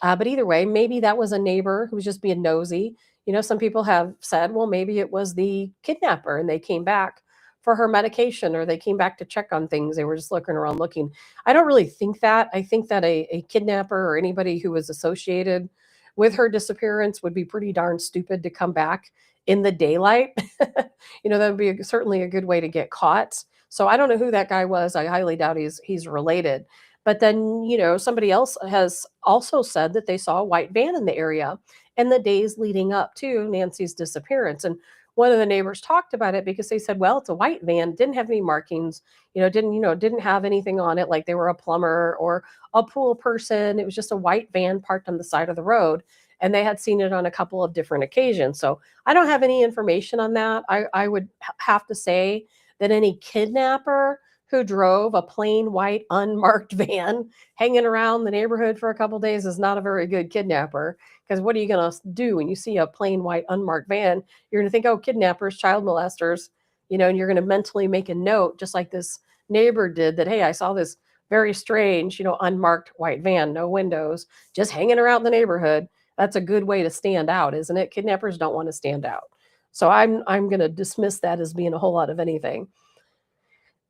But either way, maybe that was a neighbor who was just being nosy. Some people have said, well, maybe it was the kidnapper and they came back for her medication or they came back to check on things. They were just looking around looking. I don't really think that. I think that a kidnapper or anybody who was associated with her disappearance would be pretty darn stupid to come back in the daylight. That would be certainly a good way to get caught. So I don't know who that guy was. I highly doubt he's related. But then, somebody else has also said that they saw a white van in the area in the days leading up to Nancy's disappearance. And one of the neighbors talked about it because they said, well, it's a white van, didn't have any markings, didn't have anything on it like they were a plumber or a pool person. It was just a white van parked on the side of the road. And they had seen it on a couple of different occasions. So I don't have any information on that. I would have to say that any kidnapper who drove a plain white unmarked van hanging around the neighborhood for a couple of days is not a very good kidnapper. Because what are you going to do when you see a plain white unmarked van? You're going to think, oh, kidnappers, child molesters, and you're going to mentally make a note, just like this neighbor did, that, hey, I saw this very strange, unmarked white van, no windows, just hanging around the neighborhood. That's a good way to stand out, isn't it? Kidnappers don't want to stand out. So I'm going to dismiss that as being a whole lot of anything.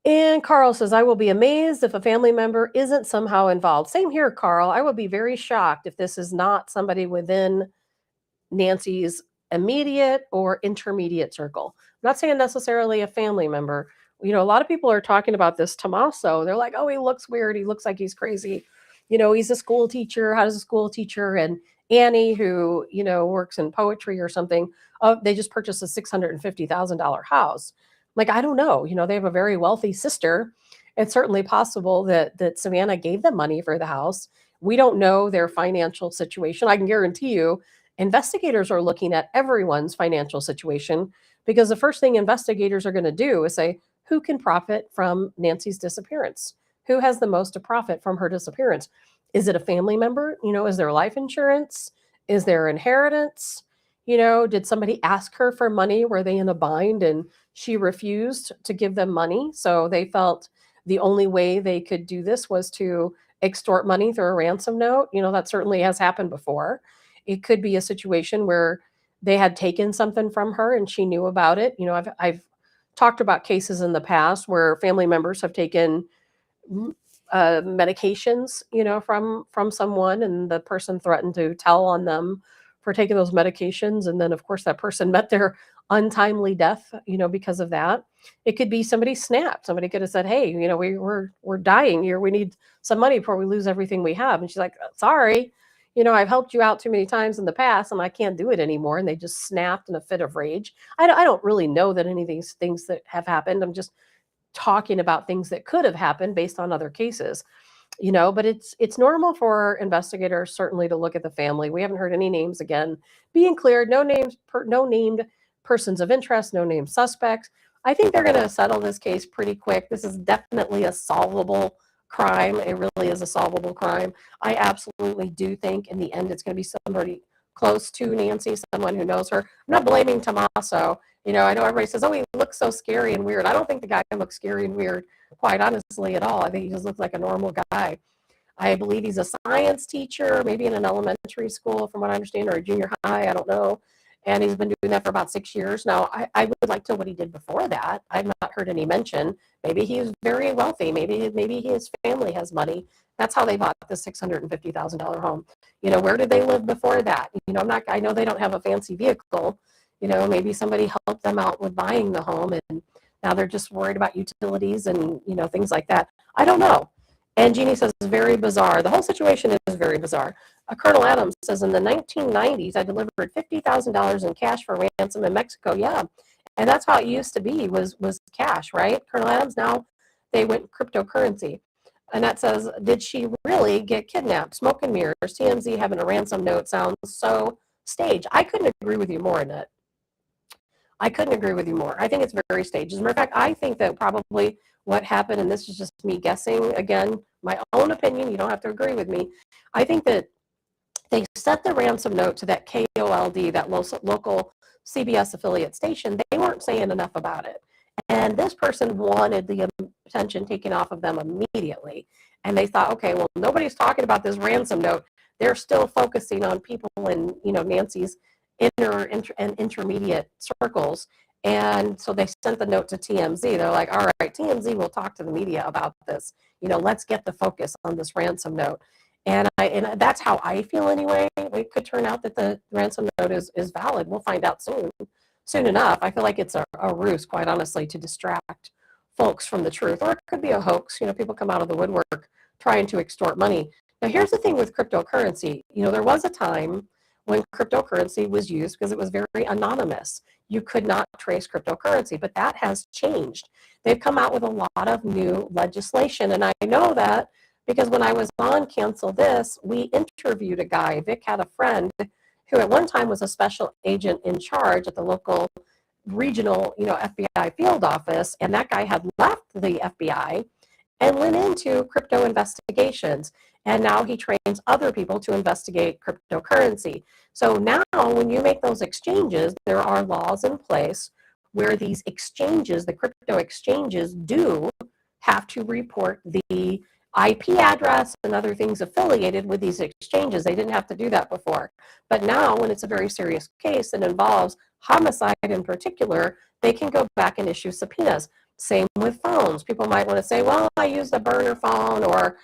And Carl says, I will be amazed if a family member isn't somehow involved. Same here, Carl. I would be very shocked if this is not somebody within Nancy's immediate or intermediate circle. I'm not saying necessarily a family member. You know, a lot of people are talking about this Tommaso. They're like, oh, he looks weird. He looks like he's crazy. You know, he's a school teacher. How does a school teacher? And Annie, who, you know, works in poetry or something, oh, they just purchased a $650,000 house. Like, I don't know. You know, they have a very wealthy sister. It's certainly possible that Savannah gave them money for the house. We don't know their financial situation. I can guarantee you, investigators are looking at everyone's financial situation, because the first thing investigators are going to do is say, who can profit from Nancy's disappearance? Who has the most to profit from her disappearance? Is it a family member? You know, is there life insurance? Is there inheritance? You know, did somebody ask her for money? Were they in a bind and she refused to give them money? So they felt the only way they could do this was to extort money through a ransom note. You know, that certainly has happened before. It could be a situation where they had taken something from her and she knew about it. You know, I've talked about cases in the past where family members have taken medications, you know, from someone, and the person threatened to tell on them for taking those medications, and then of course that person met their untimely death, you know, because of that. It could be somebody snapped. Somebody could have said, hey, you know, we're dying here, we need some money before we lose everything we have, and she's like, sorry, you know, I've helped you out too many times in the past and I can't do it anymore, and they just snapped in a fit of rage. I don't really know that any of these things that have happened. I'm just talking about things that could have happened based on other cases, you know. But it's normal for investigators certainly to look at the family. We haven't heard any names again being cleared. No names, no named persons of interest, no named suspects. I think they're going to settle this case pretty quick. This is definitely a solvable crime. It really is a solvable crime. I absolutely do think in the end it's going to be somebody close to Nancy, someone who knows her. I'm not blaming Tommaso. You know, I know everybody says, oh, he looks so scary and weird. I don't think the guy looks scary and weird, quite honestly, at all. I think he just looks like a normal guy. I believe he's a science teacher, maybe in an elementary school, from what I understand, or a junior high. I don't know. And he's been doing that for about 6 years now. I would like to know what he did before that. I've not heard any mention. Maybe he's very wealthy. Maybe his family has money. That's how they bought the $650,000 home. You know, where did they live before that? You know, I know they don't have a fancy vehicle. You know, maybe somebody helped them out with buying the home and now they're just worried about utilities and, you know, things like that. I don't know. And Jeannie says, very bizarre. The whole situation is very bizarre. Colonel Adams says, in the 1990s, I delivered $50,000 in cash for ransom in Mexico. Yeah. And that's how it used to be, was cash, right? Colonel Adams, now they went cryptocurrency. And that says, did she really get kidnapped? Smoke and mirrors. TMZ having a ransom note sounds so staged. I couldn't agree with you more, Annette. I couldn't agree with you more. I think it's very staged. As a matter of fact, I think that probably what happened, and this is just me guessing, again, my own opinion, you don't have to agree with me. I think that they sent the ransom note to that KOLD, that local CBS affiliate station. They weren't saying enough about it. And this person wanted the attention taken off of them immediately. And they thought, okay, well, nobody's talking about this ransom note. They're still focusing on people in, you know, Nancy's inner and intermediate circles. And so they sent the note to TMZ. They're like, all right, TMZ will talk to the media about this. You know, let's get the focus on this ransom note. And that's how I feel anyway. It could turn out that the ransom note is valid. We'll find out soon enough. I feel like it's a ruse, quite honestly, to distract folks from the truth. Or it could be a hoax. You know, people come out of the woodwork trying to extort money. Now, here's the thing with cryptocurrency. You know, there was a time when cryptocurrency was used because it was very anonymous. You could not trace cryptocurrency, but that has changed. They've come out with a lot of new legislation, and I know that because when I was on Cancel This, we interviewed a guy. Vic had a friend who at one time was a special agent in charge at the local regional, you know, FBI field office, and that guy had left the FBI and went into crypto investigations. And now he trains other people to investigate cryptocurrency. So now when you make those exchanges, there are laws in place where these exchanges, the crypto exchanges, do have to report the IP address and other things affiliated with these exchanges. They didn't have to do that before. But now when it's a very serious case that involves homicide in particular, they can go back and issue subpoenas. Same with phones. People might want to say, well, I used a burner phone, or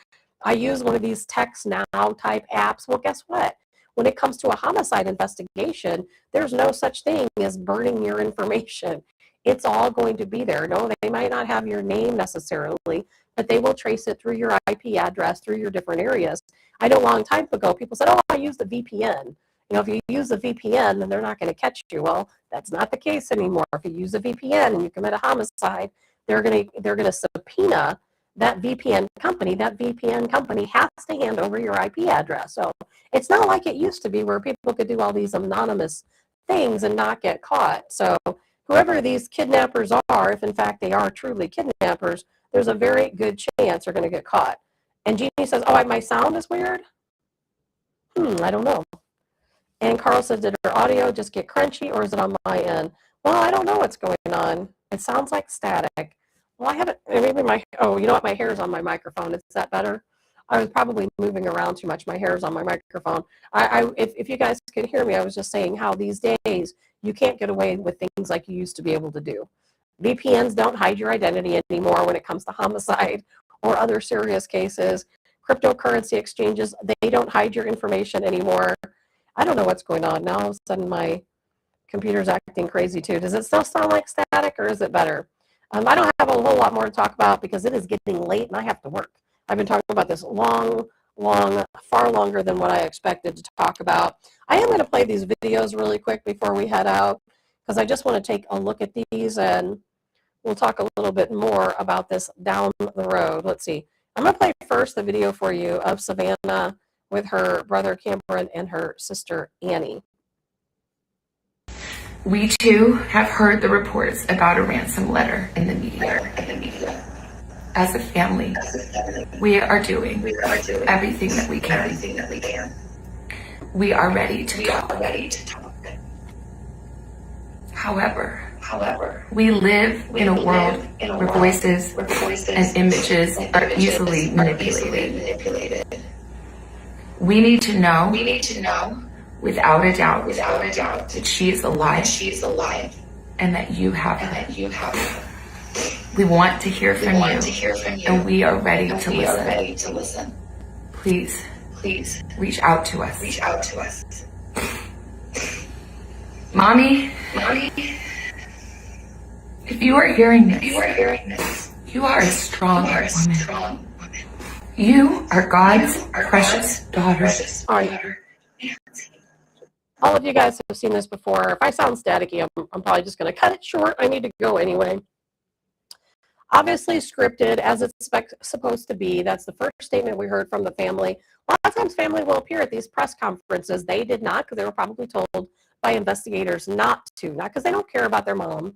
I use one of these text now type apps. Well, guess what? When it comes to a homicide investigation, there's no such thing as burning your information. it's all going to be there. No, they might not have your name necessarily, but they will trace it through your IP address, through your different areas. I know a long time ago, people said, oh, I use the VPN. If you use the VPN, then they're not going to catch you. Well, that's not the case anymore. If you use a VPN and you commit a homicide, they're going to subpoena that VPN company. That VPN company has to hand over your IP address. So it's not like it used to be where people could do all these anonymous things and not get caught. So whoever these kidnappers are, if in fact they are truly kidnappers, there's a very good chance they're going to get caught. And Jeannie says, oh, my sound is weird? I don't know. And Carl says, did her audio just get crunchy or is it on my end? Well, I don't know what's going on. It sounds like static. Well, I haven't, maybe you know what? My hair is on my microphone. Is that better? I was probably moving around too much. My hair is on my microphone. If you guys could hear me, I was just saying how these days you can't get away with things like you used to be able to do. VPNs don't hide your identity anymore when it comes to homicide or other serious cases. Cryptocurrency exchanges, they don't hide your information anymore. I don't know what's going on. Now all of a sudden my computer's acting crazy too. Does it still sound like static or is it better? I don't have a whole lot more to talk about because it is getting late and I have to work. I've been talking about this far longer than what I expected to talk about. I am going to play these videos really quick before we head out because I just want to take a look at these and we'll talk a little bit more about this down the road. Let's see. I'm going to play first the video for you of Savannah with her brother Cameron and her sister Annie. We too have heard the reports about a ransom letter in the media. As a family, we are doing everything that we can. We are ready to talk. However, we live in a world where voices and images are easily manipulated. We need to know without a doubt that she is alive and that you have her. We want to hear from you and we are ready to listen. Please reach out to us. Mommy, if you are hearing this, you are a strong woman. You are God's precious daughter. All of you guys have seen this before. If I sound staticky, I'm probably just going to cut it short. I need to go anyway. Obviously scripted as it's supposed to be. That's the first statement we heard from the family. A lot of times family will appear at these press conferences. They did not because they were probably told by investigators not to. Not because they don't care about their mom.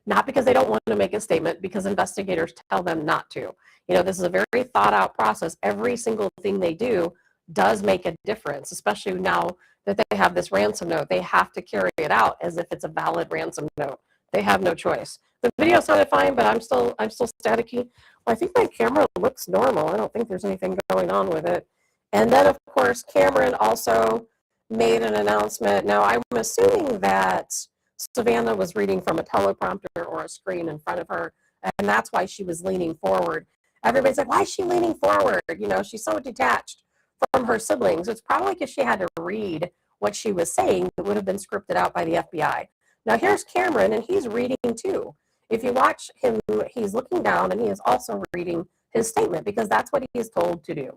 Not because they don't want to make a statement, because investigators tell them not to. This is a very thought out process. Every single thing they do does make a difference, especially now that they have this ransom note. They have to carry it out as if it's a valid ransom note. They have no choice. The video sounded fine, but I'm still staticky. Well, I think my camera looks normal. I don't think there's anything going on with it. And then, of course, Cameron also made an announcement. Now, I'm assuming that Savannah was reading from a teleprompter or a screen in front of her, and that's why she was leaning forward. Everybody's like, why is she leaning forward? She's so detached from her siblings. It's probably because she had to read what she was saying that would have been scripted out by the FBI. Now here's Cameron, and he's reading too. If you watch him, he's looking down, and he is also reading his statement because that's what he is told to do.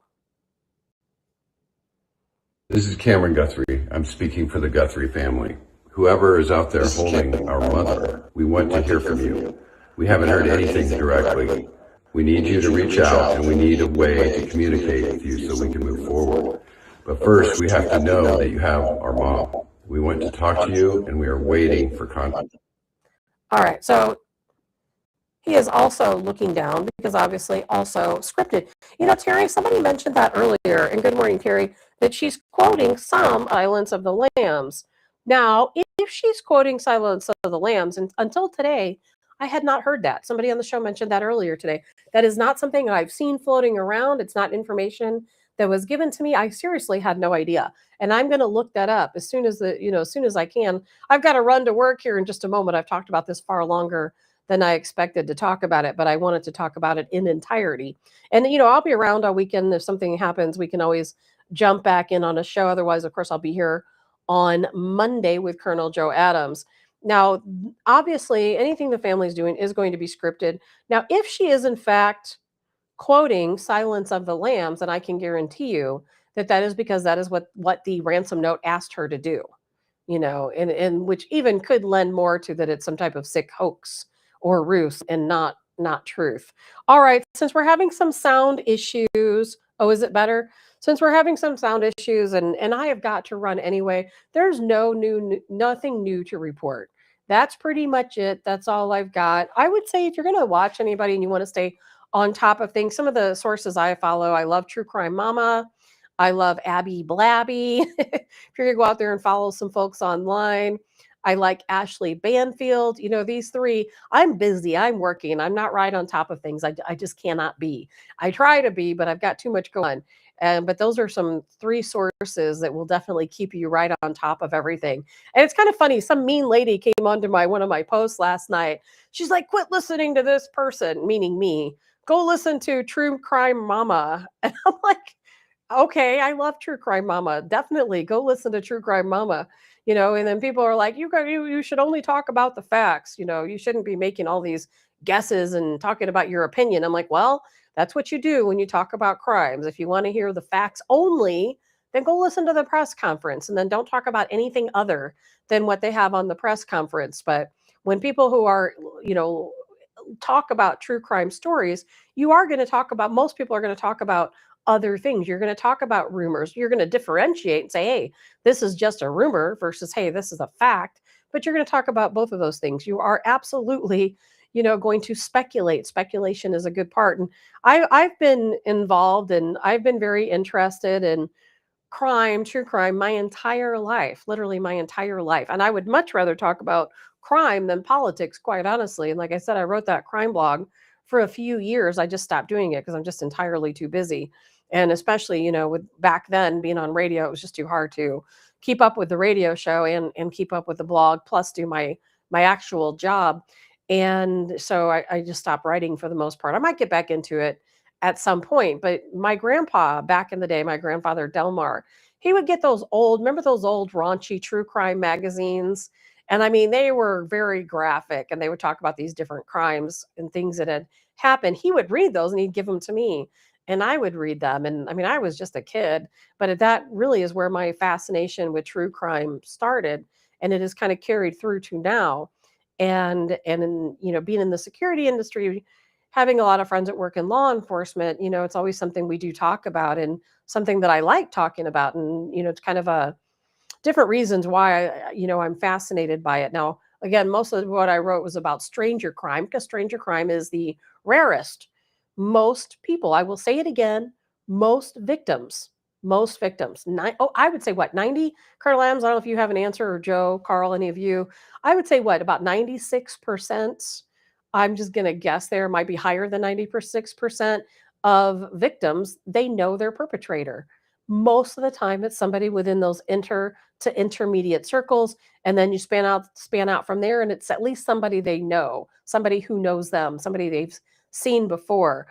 This is Cameron Guthrie. I'm speaking for the Guthrie family. Whoever is out there holding our mother, we want to hear from you. We haven't heard anything directly. We need you to reach out, and we need a way to communicate with you so we can move forward. But first, we have to know that you have our mom. We want to talk to you, and we are waiting for contact. All right, so he is also looking down because obviously also scripted. Terry, somebody mentioned that earlier, and good morning, Terry, that she's quoting some Silence of the Lambs. Now, if she's quoting Silence of the Lambs, and until today, I had not heard that. Somebody on the show mentioned that earlier today. That is not something I've seen floating around. It's not information that was given to me. I seriously had no idea. And I'm going to look that up as soon as I can. I've got to run to work here in just a moment. I've talked about this far longer than I expected to talk about it, but I wanted to talk about it in entirety. And, I'll be around all weekend. If something happens, we can always jump back in on a show. Otherwise, of course, I'll be here on Monday with Col Joe Adams. Now, obviously, anything the family's doing is going to be scripted. Now, if she is in fact quoting Silence of the Lambs, and I can guarantee you that that is because that is what the ransom note asked her to do, and which even could lend more to that it's some type of sick hoax or ruse and not truth. All right, since we're having some sound issues, oh, is it better? Since we're having some sound issues and I have got to run anyway, there's nothing new to report. That's pretty much it. That's all I've got. I would say if you're going to watch anybody and you want to stay on top of things, some of the sources I follow, I love True Crime Mama. I love Abby Blabby. If you're going to go out there and follow some folks online, I like Ashley Banfield. These three, I'm busy. I'm working. I'm not right on top of things. I just cannot be. I try to be, but I've got too much going on. But those are some three sources that will definitely keep you right on top of everything. And it's kind of funny. Some mean lady came onto one of my posts last night. She's like, quit listening to this person, meaning me. Go listen to True Crime Mama. And I'm like, okay, I love True Crime Mama. Definitely go listen to True Crime Mama. And then people are like, you should only talk about the facts. You shouldn't be making all these guesses and talking about your opinion. I'm like, well, that's what you do when you talk about crimes. If you want to hear the facts only, then go listen to the press conference and then don't talk about anything other than what they have on the press conference. But when people who are, talk about true crime stories, most people are going to talk about other things. You're going to talk about rumors. You're going to differentiate and say, hey, this is just a rumor versus, hey, this is a fact. But you're going to talk about both of those things. You are absolutely, going to speculate. Speculation is a good part. And I've been involved and I've been very interested in true crime, my entire life, literally my entire life. And I would much rather talk about crime than politics, quite honestly. And like I said, I wrote that crime blog for a few years. I just stopped doing it because I'm just entirely too busy. And especially, with back then being on radio, it was just too hard to keep up with the radio show and keep up with the blog, plus do my actual job. And so I just stopped writing for the most part. I might get back into it at some point. But my grandpa, back in the day, my grandfather Delmar, he would get remember those old raunchy true crime magazines? And I mean, they were very graphic and they would talk about these different crimes and things that had happened. He would read those and he'd give them to me and I would read them. And I mean, I was just a kid, but that really is where my fascination with true crime started. And it has kind of carried through to now. And being in the security industry, having a lot of friends that work in law enforcement, it's always something we do talk about and something that I like talking about. And, it's kind of a different reasons why I'm fascinated by it. Now, again, most of what I wrote was about stranger crime because stranger crime is the rarest. Most people, I will say it again, most victims, I would say 90, Colonel Adams, I don't know if you have an answer, or Joe, Carl, any of you. I would say about 96%. I'm just going to guess there might be higher than 96% of victims, they know their perpetrator. Most of the time, it's somebody within those to intermediate circles. And then you span out from there, and it's at least somebody they know, somebody who knows them, somebody they've seen before.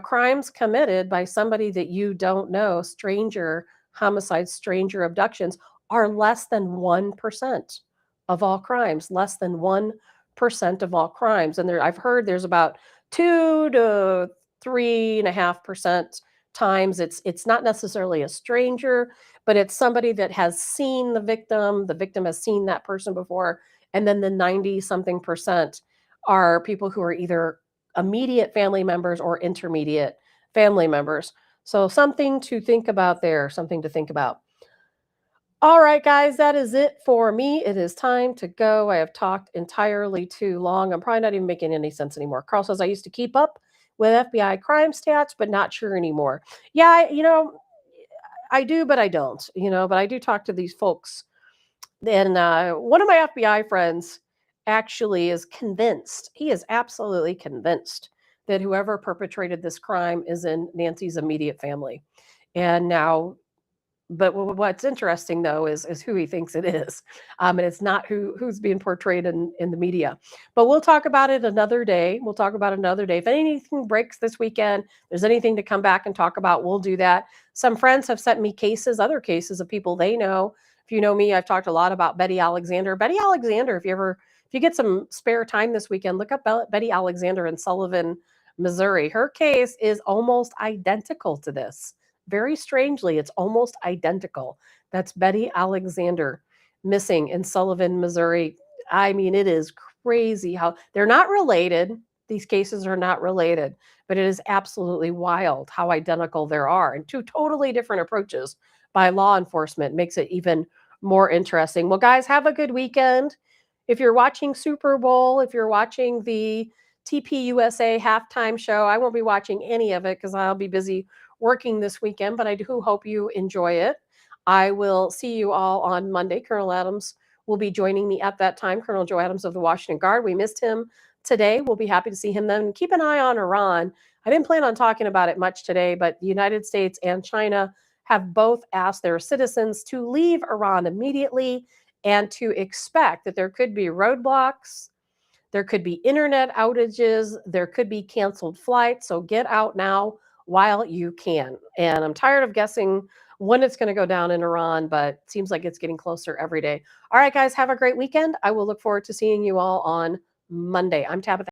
Crimes committed by somebody that you don't know, stranger homicides, stranger abductions, are less than 1% of all crimes, less than 1% of all crimes. And I've heard there's about 2 to 3.5% times it's not necessarily a stranger, but it's somebody that has seen the victim has seen that person before. And then the 90 something percent are people who are either immediate family members or intermediate family members. So something to think about there, something to think about. All right, guys, that is it for me. It is time to go. I have talked entirely too long. I'm probably not even making any sense anymore. Carl says I used to keep up with FBI crime stats, but not sure anymore. Yeah, I do, but I don't, but I do talk to these folks. And one of my FBI friends actually is convinced, he is absolutely convinced that whoever perpetrated this crime is in Nancy's immediate family. And now, but what's interesting though is who he thinks it is, and it's not who's being portrayed in the media. But we'll talk about it another day. If anything breaks this weekend, there's anything to come back and talk about, we'll do that. Some friends have sent me other cases of people they know If you know me, I've talked a lot about Betty Alexander. Betty Alexander, if you get some spare time this weekend, look up Betty Alexander in Sullivan, Missouri. Her case is almost identical to this. Very strangely, it's almost identical. That's Betty Alexander missing in Sullivan, Missouri. I mean, it is crazy how they're not related. These cases are not related, but it is absolutely wild how identical there are, and two totally different approaches by law enforcement makes it even more interesting. Well, guys, have a good weekend. If you're watching Super Bowl, if you're watching the TPUSA halftime show, I won't be watching any of it because I'll be busy working this weekend, but I do hope you enjoy it. I will see you all on Monday. Colonel Adams will be joining me at that time, Colonel Joe Adams of the Washington Guard. We missed him today. We'll be happy to see him then. Keep an eye on Iran. I didn't plan on talking about it much today, but the United States and China have both asked their citizens to leave Iran immediately and to expect that there could be roadblocks, there could be internet outages, there could be canceled flights. So get out now while you can. And I'm tired of guessing when it's going to go down in Iran, but it seems like it's getting closer every day. All right, guys, have a great weekend. I will look forward to seeing you all on Monday. I'm Tabitha.